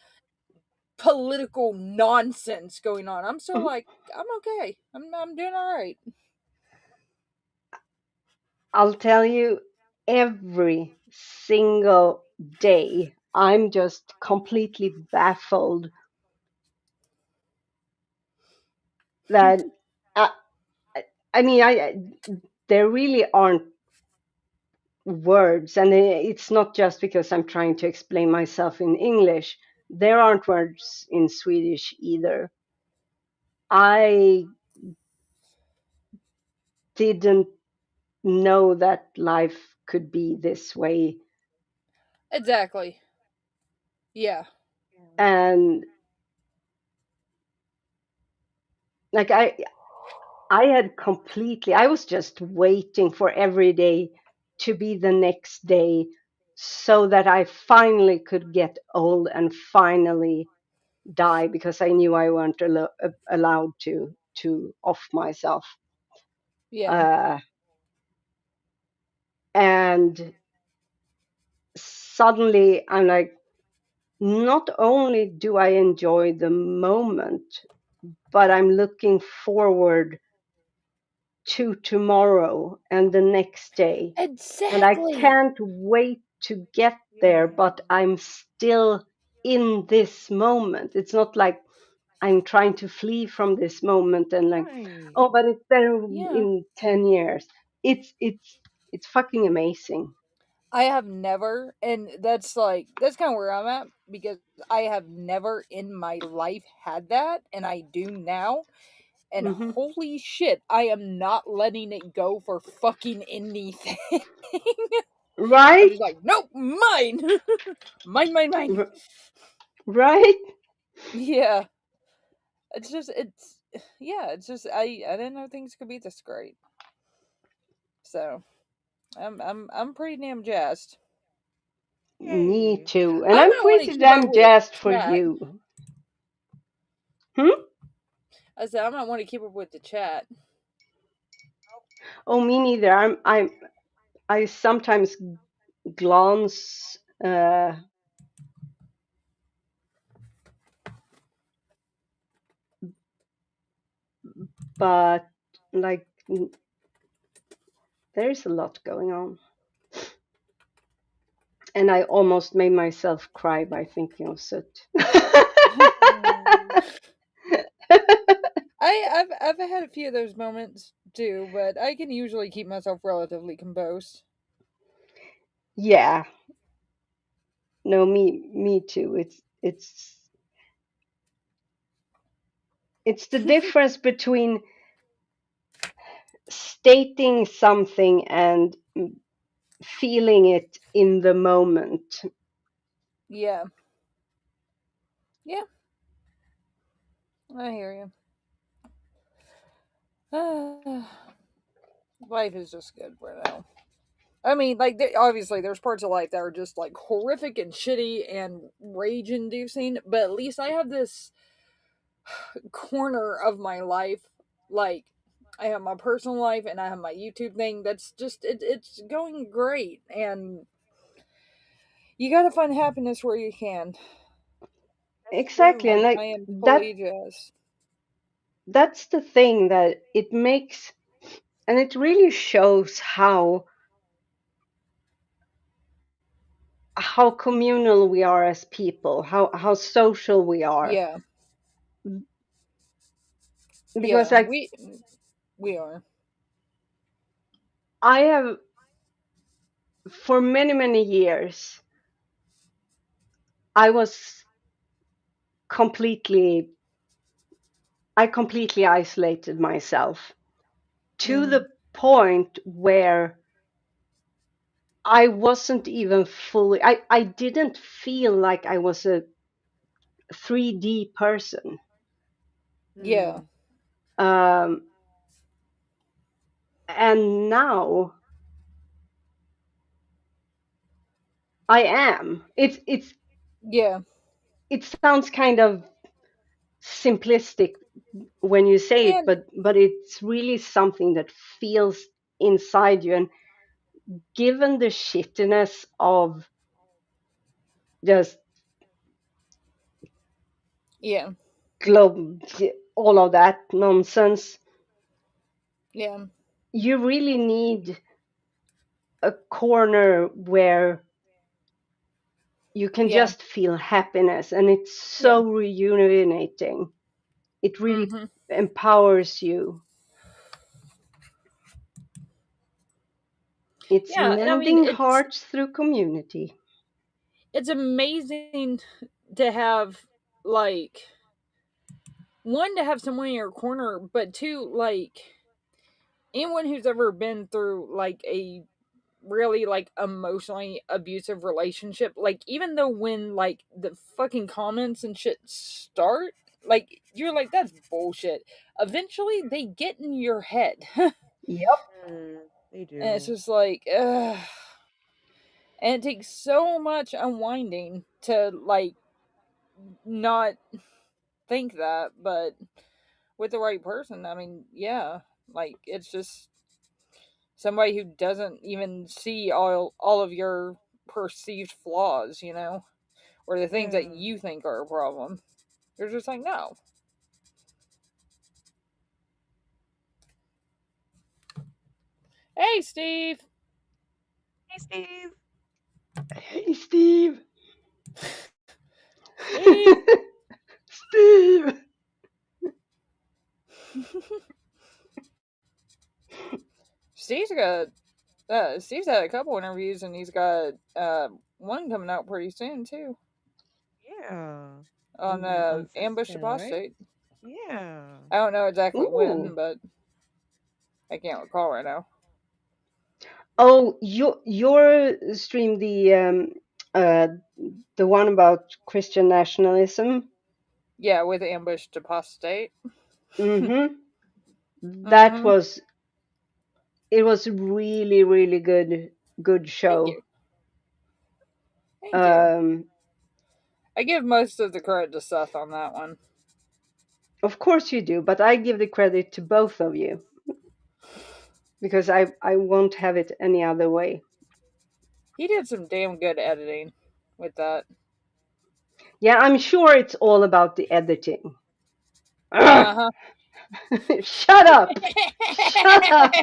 political nonsense going on, I'm still Mhm. like, I'm okay. I'm doing all right. I'll tell you, every single day, I'm just completely baffled that. I, I mean, there really aren't words, and it's not just because I'm trying to explain myself in English. There aren't words in Swedish either. I didn't know that life could be this way, Exactly. Yeah. Yeah. and like I had completely, I was just waiting for every day to be the next day so that I finally could get old and finally die because I knew I weren't allowed to off myself. Yeah. Uh, and suddenly I'm like, not only do I enjoy the moment, but I'm looking forward to tomorrow and the next day. And I Exactly. can't wait to get there, Yeah. but I'm still in this moment. It's not like I'm trying to flee from this moment and like, Right. oh, but it's there Yeah. in 10 years. It's fucking amazing. I have never, and that's kind of where I'm at because I have never in my life had that, and I do now. And Hmm. holy shit, I am not letting it go for fucking anything. I'm Right? just like, nope, mine, mine, mine, mine. R- right? Yeah, it's yeah, it's just I didn't know things could be this great. So I'm pretty damn jazzed. Me Yay. too. I And I'm might want to pretty keep up damn with the jazzed for chat. you. Hmm? I said I might want to keep up with the chat. Oh, me neither. I sometimes glance, but like there's a lot going on. And I almost made myself cry by thinking of Soot. Oh. I've had a few of those moments too, but I can usually keep myself relatively composed. Yeah, no, me too. It's the difference between stating something and feeling it in the moment. Yeah, yeah, I hear you. Life is just good right now. I mean, like, obviously, there's parts of life that are just like horrific and shitty and rage-inducing, but at least I have this corner of my life, like. I have my personal life and I have my YouTube thing. That's just it's going great, and you gotta find happiness where you can. That's Exactly, true. and I like am totally jazzed. that's the thing that it makes, and it really shows how communal we are as people, how social we are. Yeah, Because yeah, like we are. I have for many years I was completely I completely isolated myself to Mm, the point where I wasn't even fully I didn't feel like I was a 3D person. yeah, Hmm. Um, and now I am. yeah, It sounds kind of simplistic when you say it, and but it's really something that feels inside you. And given the shittiness of just yeah, globe, all of that nonsense, yeah, you really need a corner where you can yeah, just feel happiness, and it's yeah. so rejuvenating. It really Hmm. empowers you. It's Yeah, I mean, mending hearts through community. it's amazing to have like one to have someone in your corner, but two, like anyone who's ever been through like a really like emotionally abusive relationship, like even though when like the fucking comments and shit start, like you're like that's bullshit. Eventually, they get in your head, and Yep. They it's do. just like, ugh. And it takes so much unwinding to like not think that, but with the right person, I mean, yeah, like it's just somebody who doesn't even see all of your perceived flaws, or the things that Yeah. you think are a problem. They're just like, no. Hey, Steve. Hey, Steve. Hey, Steve. Steve. Steve. Steve's got. Steve's had a couple interviews, and he's got one coming out pretty soon too Yeah. on On Ambush Sunset, right? Apostate. Yeah. I don't know exactly when, Ooh. but I can't recall right now. Oh, your stream uh the one about Christian nationalism. Yeah, with Ambush Apostate. Mm-hmm. That Mm-hmm. was it was really really good Thank show. you. Thank you. Um, I give most of the credit to Seth on that one. of course you do, but I give the credit to both of you because I won't have it any other way. He did some damn good editing with that. Yeah, I'm sure it's all about the editing. Uh Ugh! huh. Shut up! Shut up!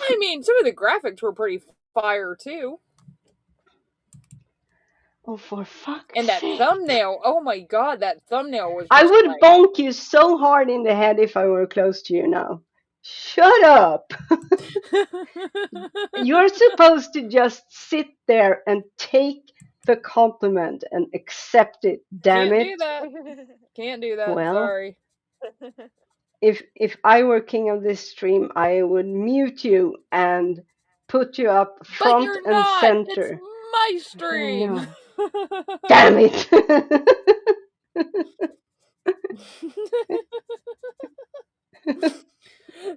I mean, some of the graphics were pretty fire too. Oh, for fuck's And that sake. thumbnail, oh my god, that thumbnail was I just would like. bonk you so hard in the head if I were close to you now. Shut up! You're supposed to just sit there and take the compliment and accept it, damn Can't do it. that. Can't do that. Well, Sorry. if I were king of this stream, I would mute you and put you up But front you're and not. It's center. my I stream. know. Damn it!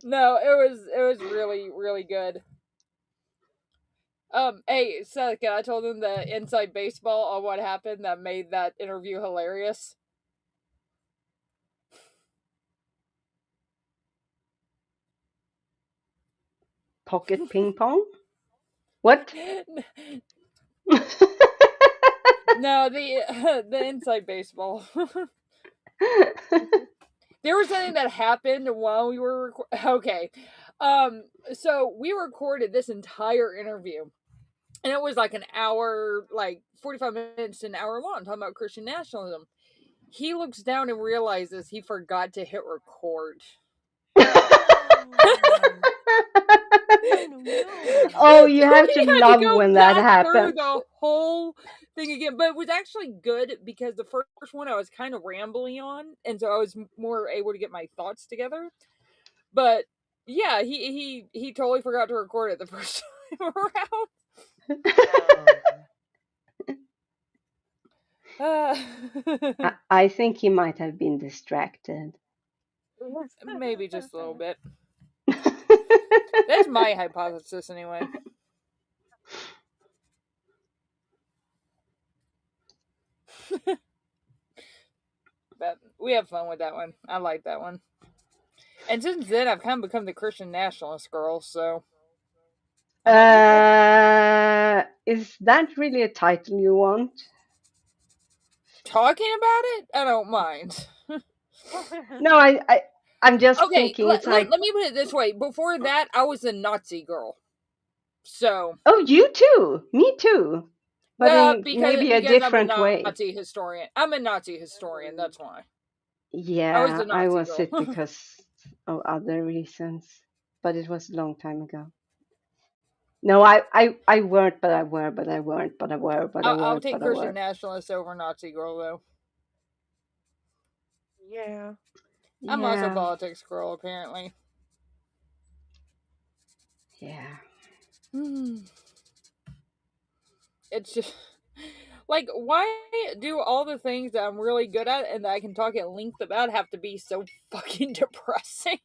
No, it was really good. Hey, Seth, I told him the inside baseball on what happened that made that interview hilarious. Pocket ping pong? What? No, the inside baseball. There was something that happened while we were okay. So we recorded this entire interview, and it was like an hour, like 45 minutes to an hour long, talking about Christian nationalism. He looks down and realizes he forgot to hit record. Oh. Oh no. Oh, you have to We had to love go when that back through happens. the whole thing again, but it was actually good because the first one I was kind of rambling on, and so I was more able to get my thoughts together. But yeah, he totally forgot to record it the first time around. I think he might have been distracted. Maybe just a little bit. That's my hypothesis, anyway. But we have fun with that one. I like that one. And since then, I've kind of become the Christian nationalist girl, so I'm like, okay. Is that really a title you want? Talking about it, I don't mind. No, I'm just Okay, thinking let it's like, me put it this way. Before that, I was a Nazi girl. So, oh, you too, me too, but in maybe a because I'm a different way. Nazi historian. I'm a Nazi historian. That's why I was Yeah, the I Nazi was girl. it because of other reasons, but it was a long time ago. No, I weren't, but I were, but I weren't, but I were, but I I'll weren't, take but I Christian were. nationalist over Nazi girl though. Yeah. I'm also a Yeah, politics girl apparently. yeah. It's just like, why do all the things that I'm really good at and that I can talk at length about have to be so fucking depressing?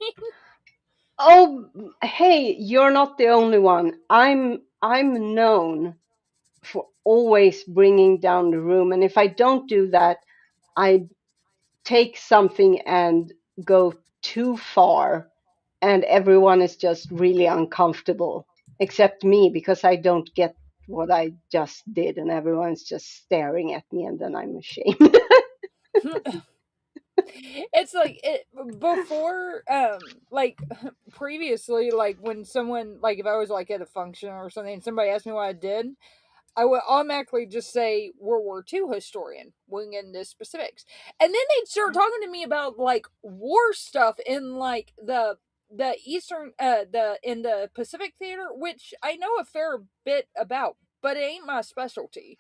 Oh, hey, you're not the only one. I'm known for always bringing down the room, and if I don't do that, I take something and go too far, and everyone is just really uncomfortable, except me because I don't get what I just did, and everyone's just staring at me, and then I'm ashamed. It's like it before, like previously, like when someone, like if I was like at a function or something, and somebody asked me what I did, I would automatically just say World War II historian, wing into specifics, and then they'd start talking to me about like war stuff in like the Eastern, the in the Pacific theater, which I know a fair bit about, but it ain't my specialty.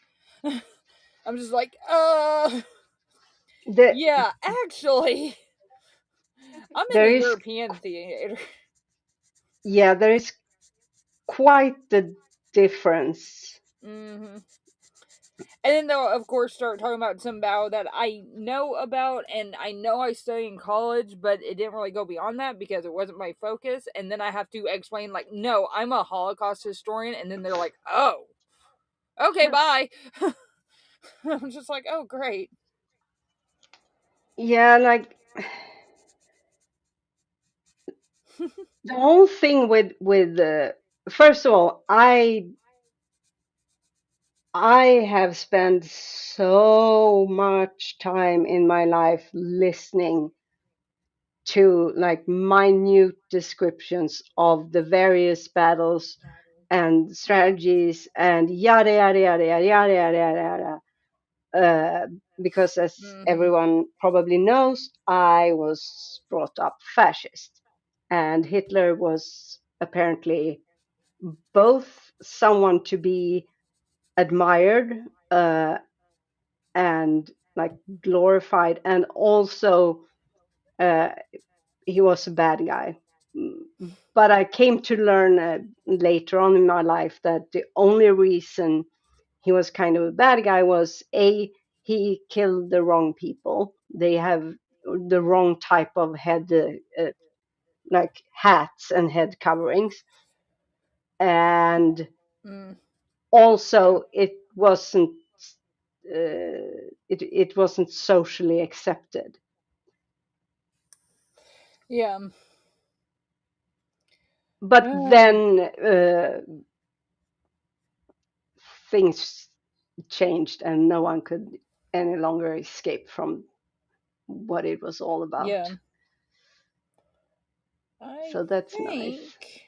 I'm just like, The, yeah, actually, I'm in there the is, European theater. yeah, there is quite the difference. hmm And then they'll, of course, start talking about some battle that I know about, and I know I studied in college, but it didn't really go beyond that because it wasn't my focus. And then I have to explain, like, no, I'm a Holocaust historian. And then they're like, oh, okay, bye. I'm just like, oh, great. Yeah, like the whole thing with first of all, I have spent so much time in my life listening to like minute descriptions of the various battles and Yeah. strategies and yada yada yada yada yada yada yada. Uh, because as hmm everyone probably knows, I was brought up fascist, and Hitler was apparently both someone to be admired and like glorified, and also uh, he was a bad guy. But I came to learn later on in my life that the only reason he was kind of a bad guy was a he killed the wrong people. They have the wrong type of head, like hats and head coverings, and Mm, yeah. also it wasn't socially accepted. Yeah. But Uh, then things changed, and no one could any longer escape from what it was all yeah. about. I So that's nice. think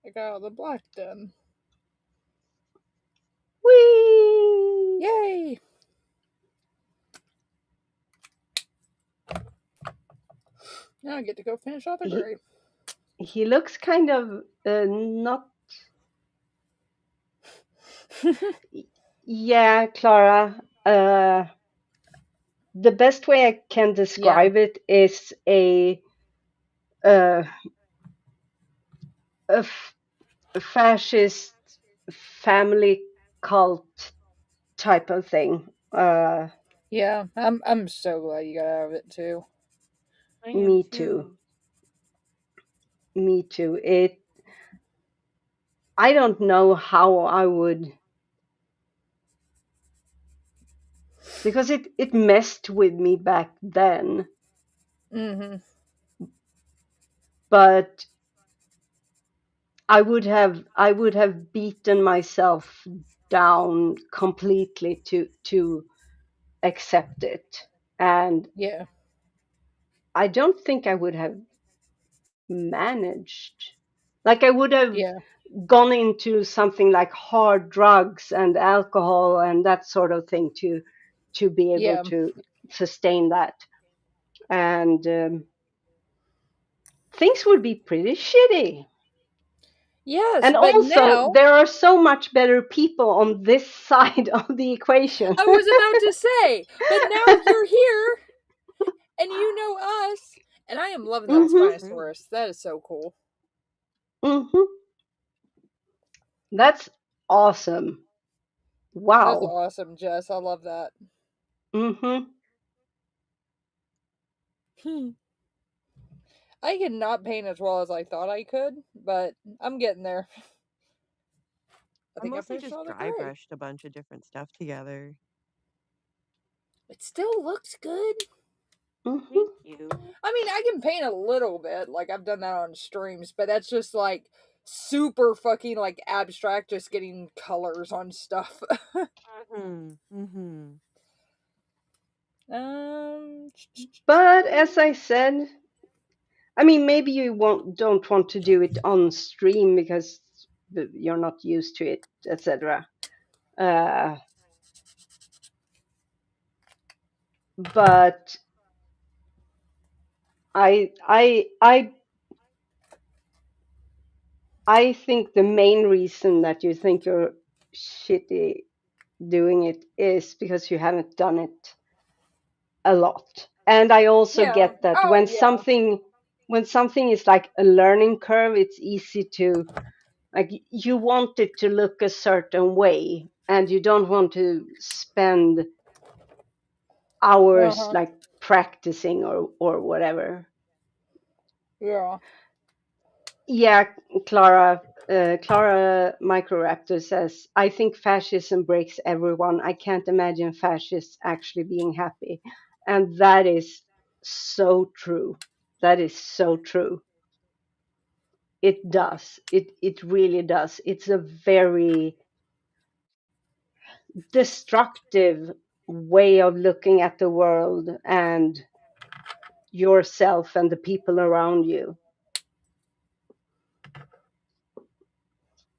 I got all the black done. Whee! Yay! Now I get to go finish off the He gray. he looks kind of not. Yeah, Clara. The best way I can Yeah. describe it is uh, a, a fascist family cult type of thing. Yeah. I'm so glad you got out of it too. I am Me too. too. Me too. I don't know how I would, because it messed with me back then, Mm-hmm. but I would have beaten myself down completely to accept it, and Yeah. I don't think I would have managed. Like I would have Yeah. gone into something like hard drugs and alcohol and that sort of thing to be able Yeah. to sustain that, and things would be pretty shitty. Yes, And but also, now there are so much better people on this side of the equation. I was about to say, but now you're here and you know us, and I am loving that hmm True. Spinosaurus. That is so cool. hmm That's awesome. That's Wow. awesome, Jess. I love that. hmm I cannot paint as well as I thought I could, but I'm getting there. I I think I mostly finished just all the dry gray. brushed a bunch of different stuff together. It still looks good. hmm Thank you. I mean, I can paint a little bit, like I've done that on streams, but that's just like super fucking like abstract, just getting colors on stuff. Mm-hmm. Mm-hmm. But as I said, I mean, maybe you don't want to do it on stream because you're not used to it, etc. Uh, but I I I I think the main reason that you think you're shitty doing it is because you haven't done it a lot. And I also Yeah. get that Oh, yeah. when something is like a learning curve, it's easy to like you want it to look a certain way and you don't want to spend Uh hours huh. like practicing or whatever. Yeah. Yeah, Clara Microraptor says, I think fascism breaks everyone. I can't imagine fascists actually being happy. And that is so true. That is so true. It does. It really does. It's a very destructive way of looking at the world and yourself and the people around you.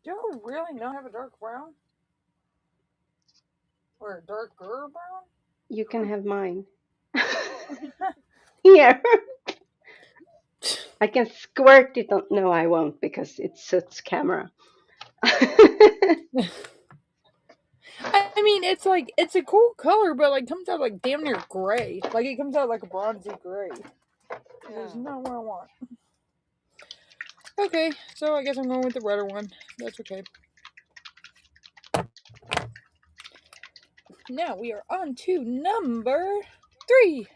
Do I really not have a dark brown? Or a darker brown? You can have mine. Here. I can squirt it on. No, I won't because it suits camera. I mean, it's a cool color, but like comes out like damn near gray. Like it comes out like a bronzy gray. Which is not what I want. Okay, so I guess I'm going with the redder one. That's okay. Now we are on to number 3.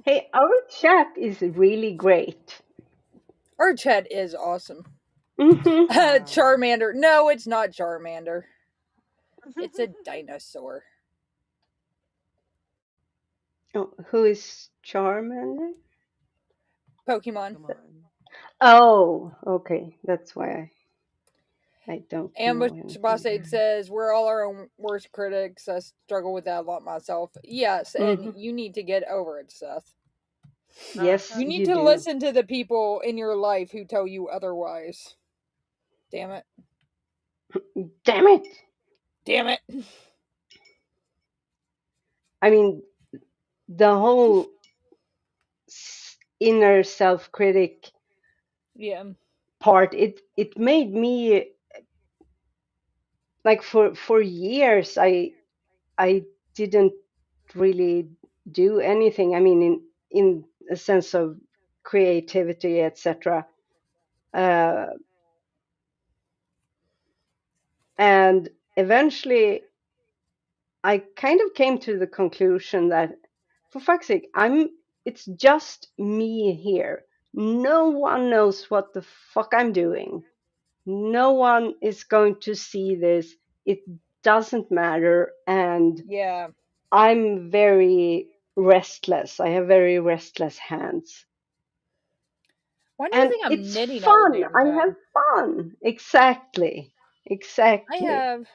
Hey, our chat is really great. Our chat is awesome. Hmm. Charmander. No, it's not Charmander. It's a dinosaur. Oh, who is Charmander? Pokemon. Come on. Oh, okay. That's why I don't Ambush know anything. Bossade says, we're all our own worst critics. I struggle with that a lot myself. Yes, and Hmm. you need to get over it, Seth. Yes, You need you to do. listen to the people in your life who tell you otherwise. Damn it. Damn it. Damn it. I mean, the whole inner self-critic Yeah. part, it made me like for years I didn't really do anything. I mean, in a sense of creativity, etc. Uh, and eventually, I kind of came to the conclusion that, for fuck's sake, It's just me here. No one knows what the fuck I'm doing. No one is going to see this. It doesn't matter, and Yeah. I'm very restless. I have very restless hands. Why do you And think I'm it's knitting all the fun. damn I have time? fun. Exactly. I Exactly. have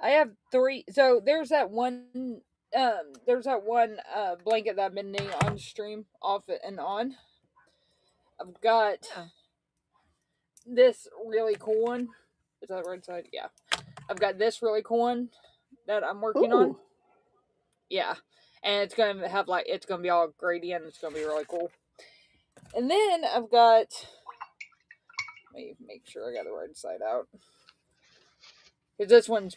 I have 3. So there's that one blanket that I've been knitting on stream off and on. I've got Yeah. this really cool one. Is that the right side? Yeah. I've got this really cool one that I'm working on. Ooh. Yeah. And it's gonna have it's gonna be all gradient. It's gonna be really cool. And then I've got, let me make sure I got the right side out. Because this one's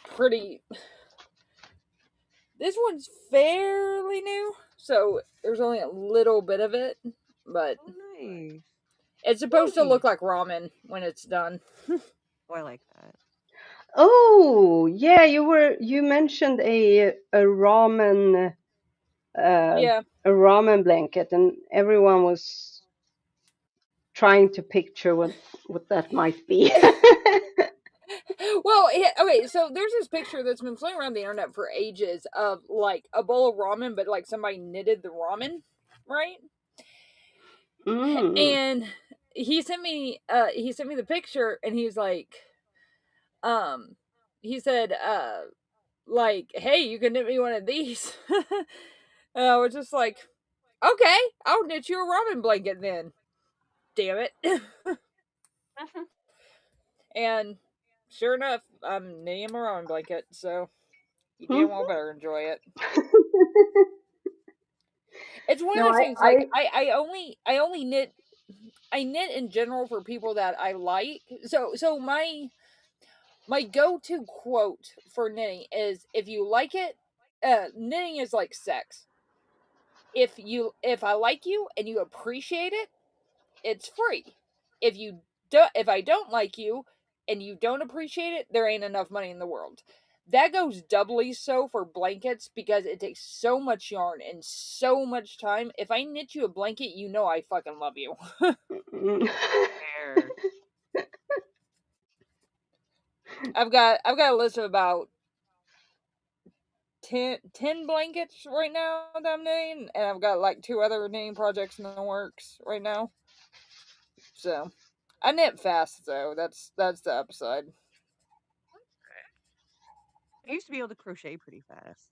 this one's fairly new. So there's only a little bit of it. But Oh, nice. it's supposed to look Nice. like ramen when it's done. Oh, I like that. Oh, yeah, you mentioned uh, Yeah. a ramen blanket, and everyone was trying to picture what that might be. Well, okay, so there's this picture that's been floating around the internet for ages of like a bowl of ramen, but like somebody knitted the ramen, right? Mm. And he sent me the picture and he's like, um he said, like, hey, you can knit me one of these. And I was just like, okay, I'll knit you a ramen blanket then. Damn it. And sure enough, I'm knitting him a ramen blanket, so you damn well better enjoy it. It's one of No, those things like I only knit in general for people that I like. So my go-to quote for knitting is if you like it, knitting is like sex. If I like you and you appreciate it, it's free. If I don't like you and you don't appreciate it, there ain't enough money in the world. That goes doubly so for blankets because it takes so much yarn and so much time. If I knit you a blanket, you know I fucking love you. Fair. I've got a list of about 10 blankets right now that I'm knitting, and I've got like 2 other knitting projects in the works right now. So I knit fast though. That's the upside. I used to be able to crochet pretty fast.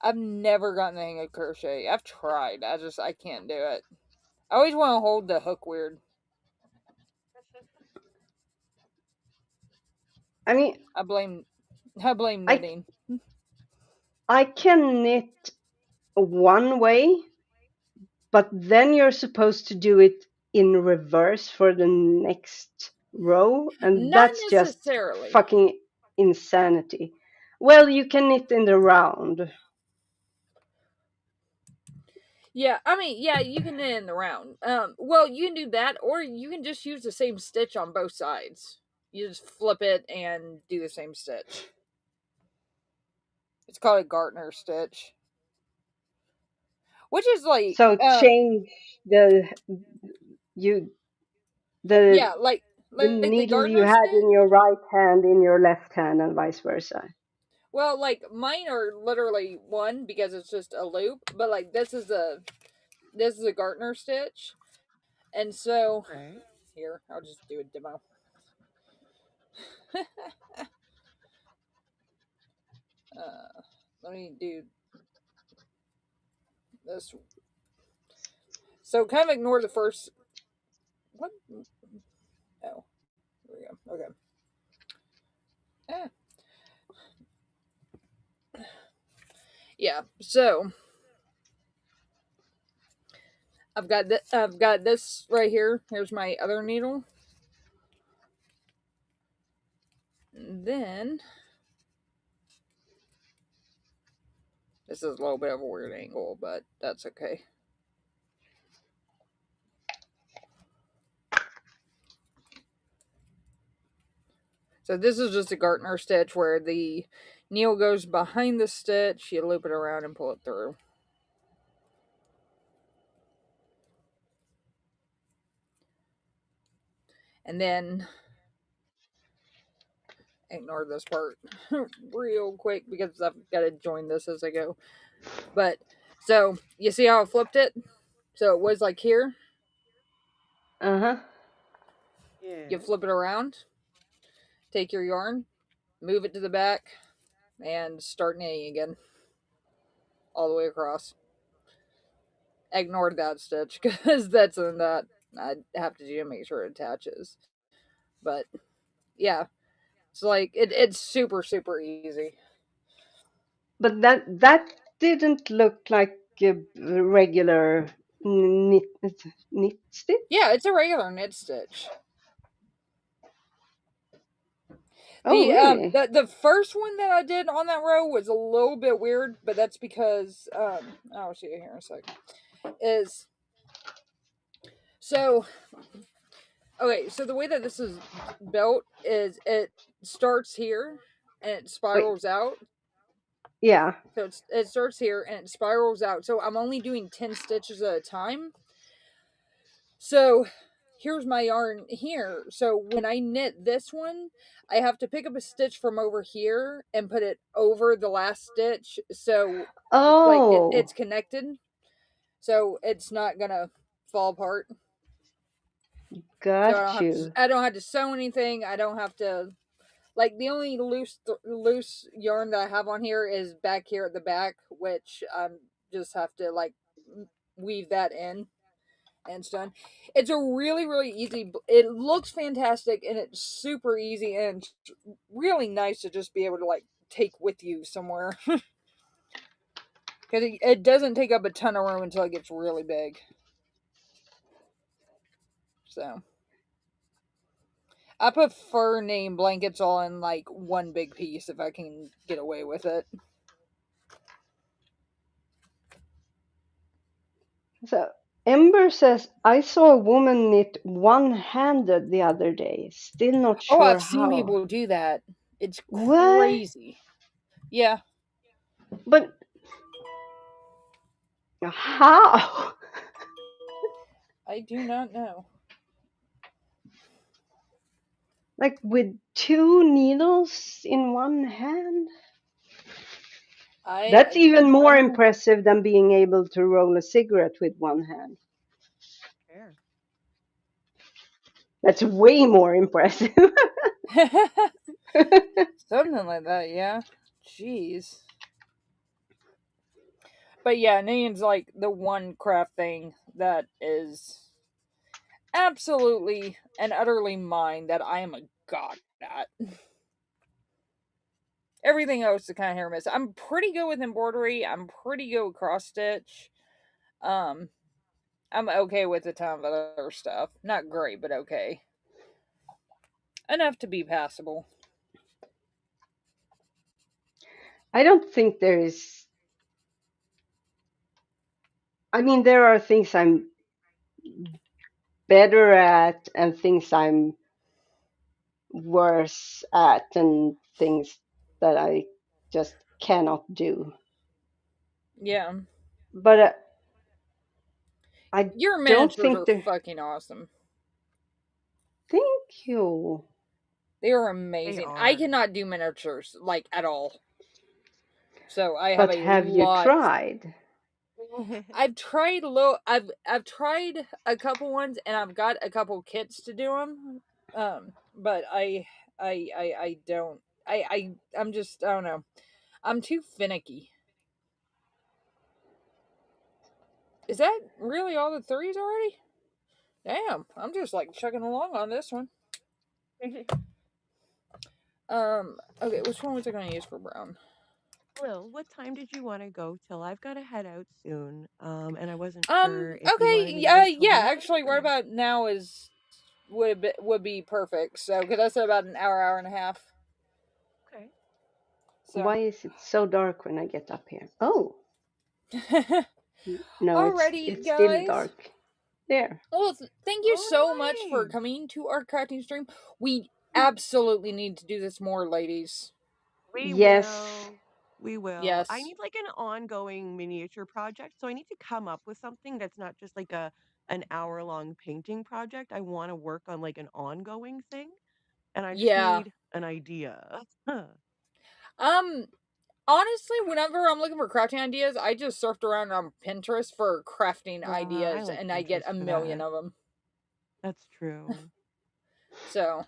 I've never gotten the hang of crochet. I've tried. I can't do it. I always want to hold the hook weird. I mean, I blame I knitting. I can knit one way, but then you're supposed to do it in reverse for the next row, and Not that's just necessarily. fucking insanity. Well, you can knit in the round. Yeah, I mean, yeah, you can knit in the round. Well, you can do that, or you can just use the same stitch on both sides. You just flip it and do the same stitch. It's called a Gartner stitch, which is like, So change the you the yeah, the like the needle you Gartner had in your stitch. right hand in your left hand and vice versa. Well, like mine are literally one because it's just a loop, but like this is a Gartner stitch, and so Right. here I'll just do a demo. Let me do this. So kind of ignore the first. What? Oh, there we go. Okay. Eh. Yeah. So I've got this right here. Here's my other needle. And then this is a little bit of a weird angle, but that's okay. So this is just a Gartner stitch where the needle goes behind the stitch, you loop it around and pull it through. And then ignore this part real quick because I've got to join this as I go. But so you see how I flipped it? So it was like here. Uh-huh. You Yeah. flip it around, take your yarn, move it to the back, and start knitting again all the way across. Ignored that stitch because that's something that I have to do to make sure it attaches. But yeah, it's like it's super easy. But that didn't look like a regular knit knit stitch. Yeah, it's a regular knit stitch. Oh, really? The first one that I did on that row was a little bit weird, but that's because I'll show you here in a second. Is so okay, so the way that this is built is it starts here and it Wait. spirals out. Yeah. So it starts here and it spirals out. So I'm only doing 10 stitches at a time. So here's my yarn here. So when I knit this one, I have to pick up a stitch from over here and put it over the last stitch. So like Oh, it's connected. So it's not gonna fall apart. So got you. I don't have to sew anything. I don't have to Like the only loose yarn that I have on here is back here at the back, which just have to like weave that in and it's done. It's a really easy. It looks fantastic and it's super easy and it's really nice to just be able to like take with you somewhere because it doesn't take up a ton of room until it gets really big. So I prefer name blankets all in like one big piece if I can get away with it. So Ember says, I saw a woman knit one-handed the other day. Still not Oh, sure I've seen how. people do that. It's What? crazy. Yeah. But how? I do not know. Like with two needles in one hand? That's even more impressive than being able to roll a cigarette with one hand. Fair. That's way more impressive. Something like that, yeah. Jeez. But yeah, knitting's like the one craft thing that is absolutely and utterly mine that I am a god at. Everything else is kind of hit or miss. I'm pretty good with embroidery. I'm pretty good with cross stitch. Um, I'm okay with a ton of other stuff. Not great, but okay. Enough to be passable. I don't think there is. I mean, there are things I'm better at and things I'm worse at and things that I just cannot do. Yeah. But I Your don't miniatures think are there. fucking awesome. Thank you. They are They amazing. I are. cannot do miniatures, like, at all. So I have But a have you lot. tried? I've tried I've tried a couple ones and I've got a couple kits to do them. But I don't. I'm just, I don't know. I'm too finicky. Is that really all the threes already? Damn, I'm just like chugging along on this one. Okay, which one was I gonna use for brown? Lil, what time did you want to go till? I've got to head out soon. And I wasn't sure if you wanted Okay, me to wait till yeah, then actually, right or... about now is would be perfect. So, because that's about an hour and a half. Okay. So, Why is it so dark when I get up here? Oh, no, alrighty, it's still guys. dark. There. Well, thank you so much for Oh, nice. coming to our crafting stream. We absolutely need to do this more, ladies. We Yes. will. We will. I Yes. need like an ongoing miniature project. So I need to come up with something that's not just like a an hour-long painting project. I want to work on like an ongoing thing, and I just Yeah. need an idea. Um. Honestly, whenever I'm looking for crafting ideas, I just surfed around on Pinterest for crafting Yeah, I ideas, like and I get Pinterest a for million that. of them. That's true. So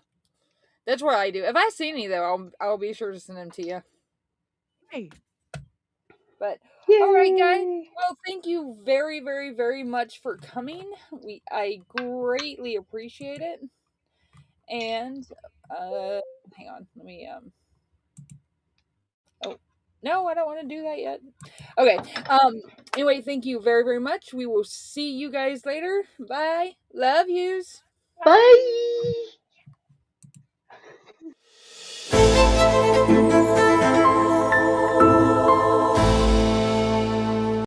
that's what I do. If I see any though, I'll be sure to send them to you. Hey, But all right, guys. Yay. Well, thank you very much for coming. I greatly appreciate it. And hang on, let me oh no, I don't want to do that yet. Okay. Anyway, thank you very much. We will see you guys later. Bye. Love yous. Bye.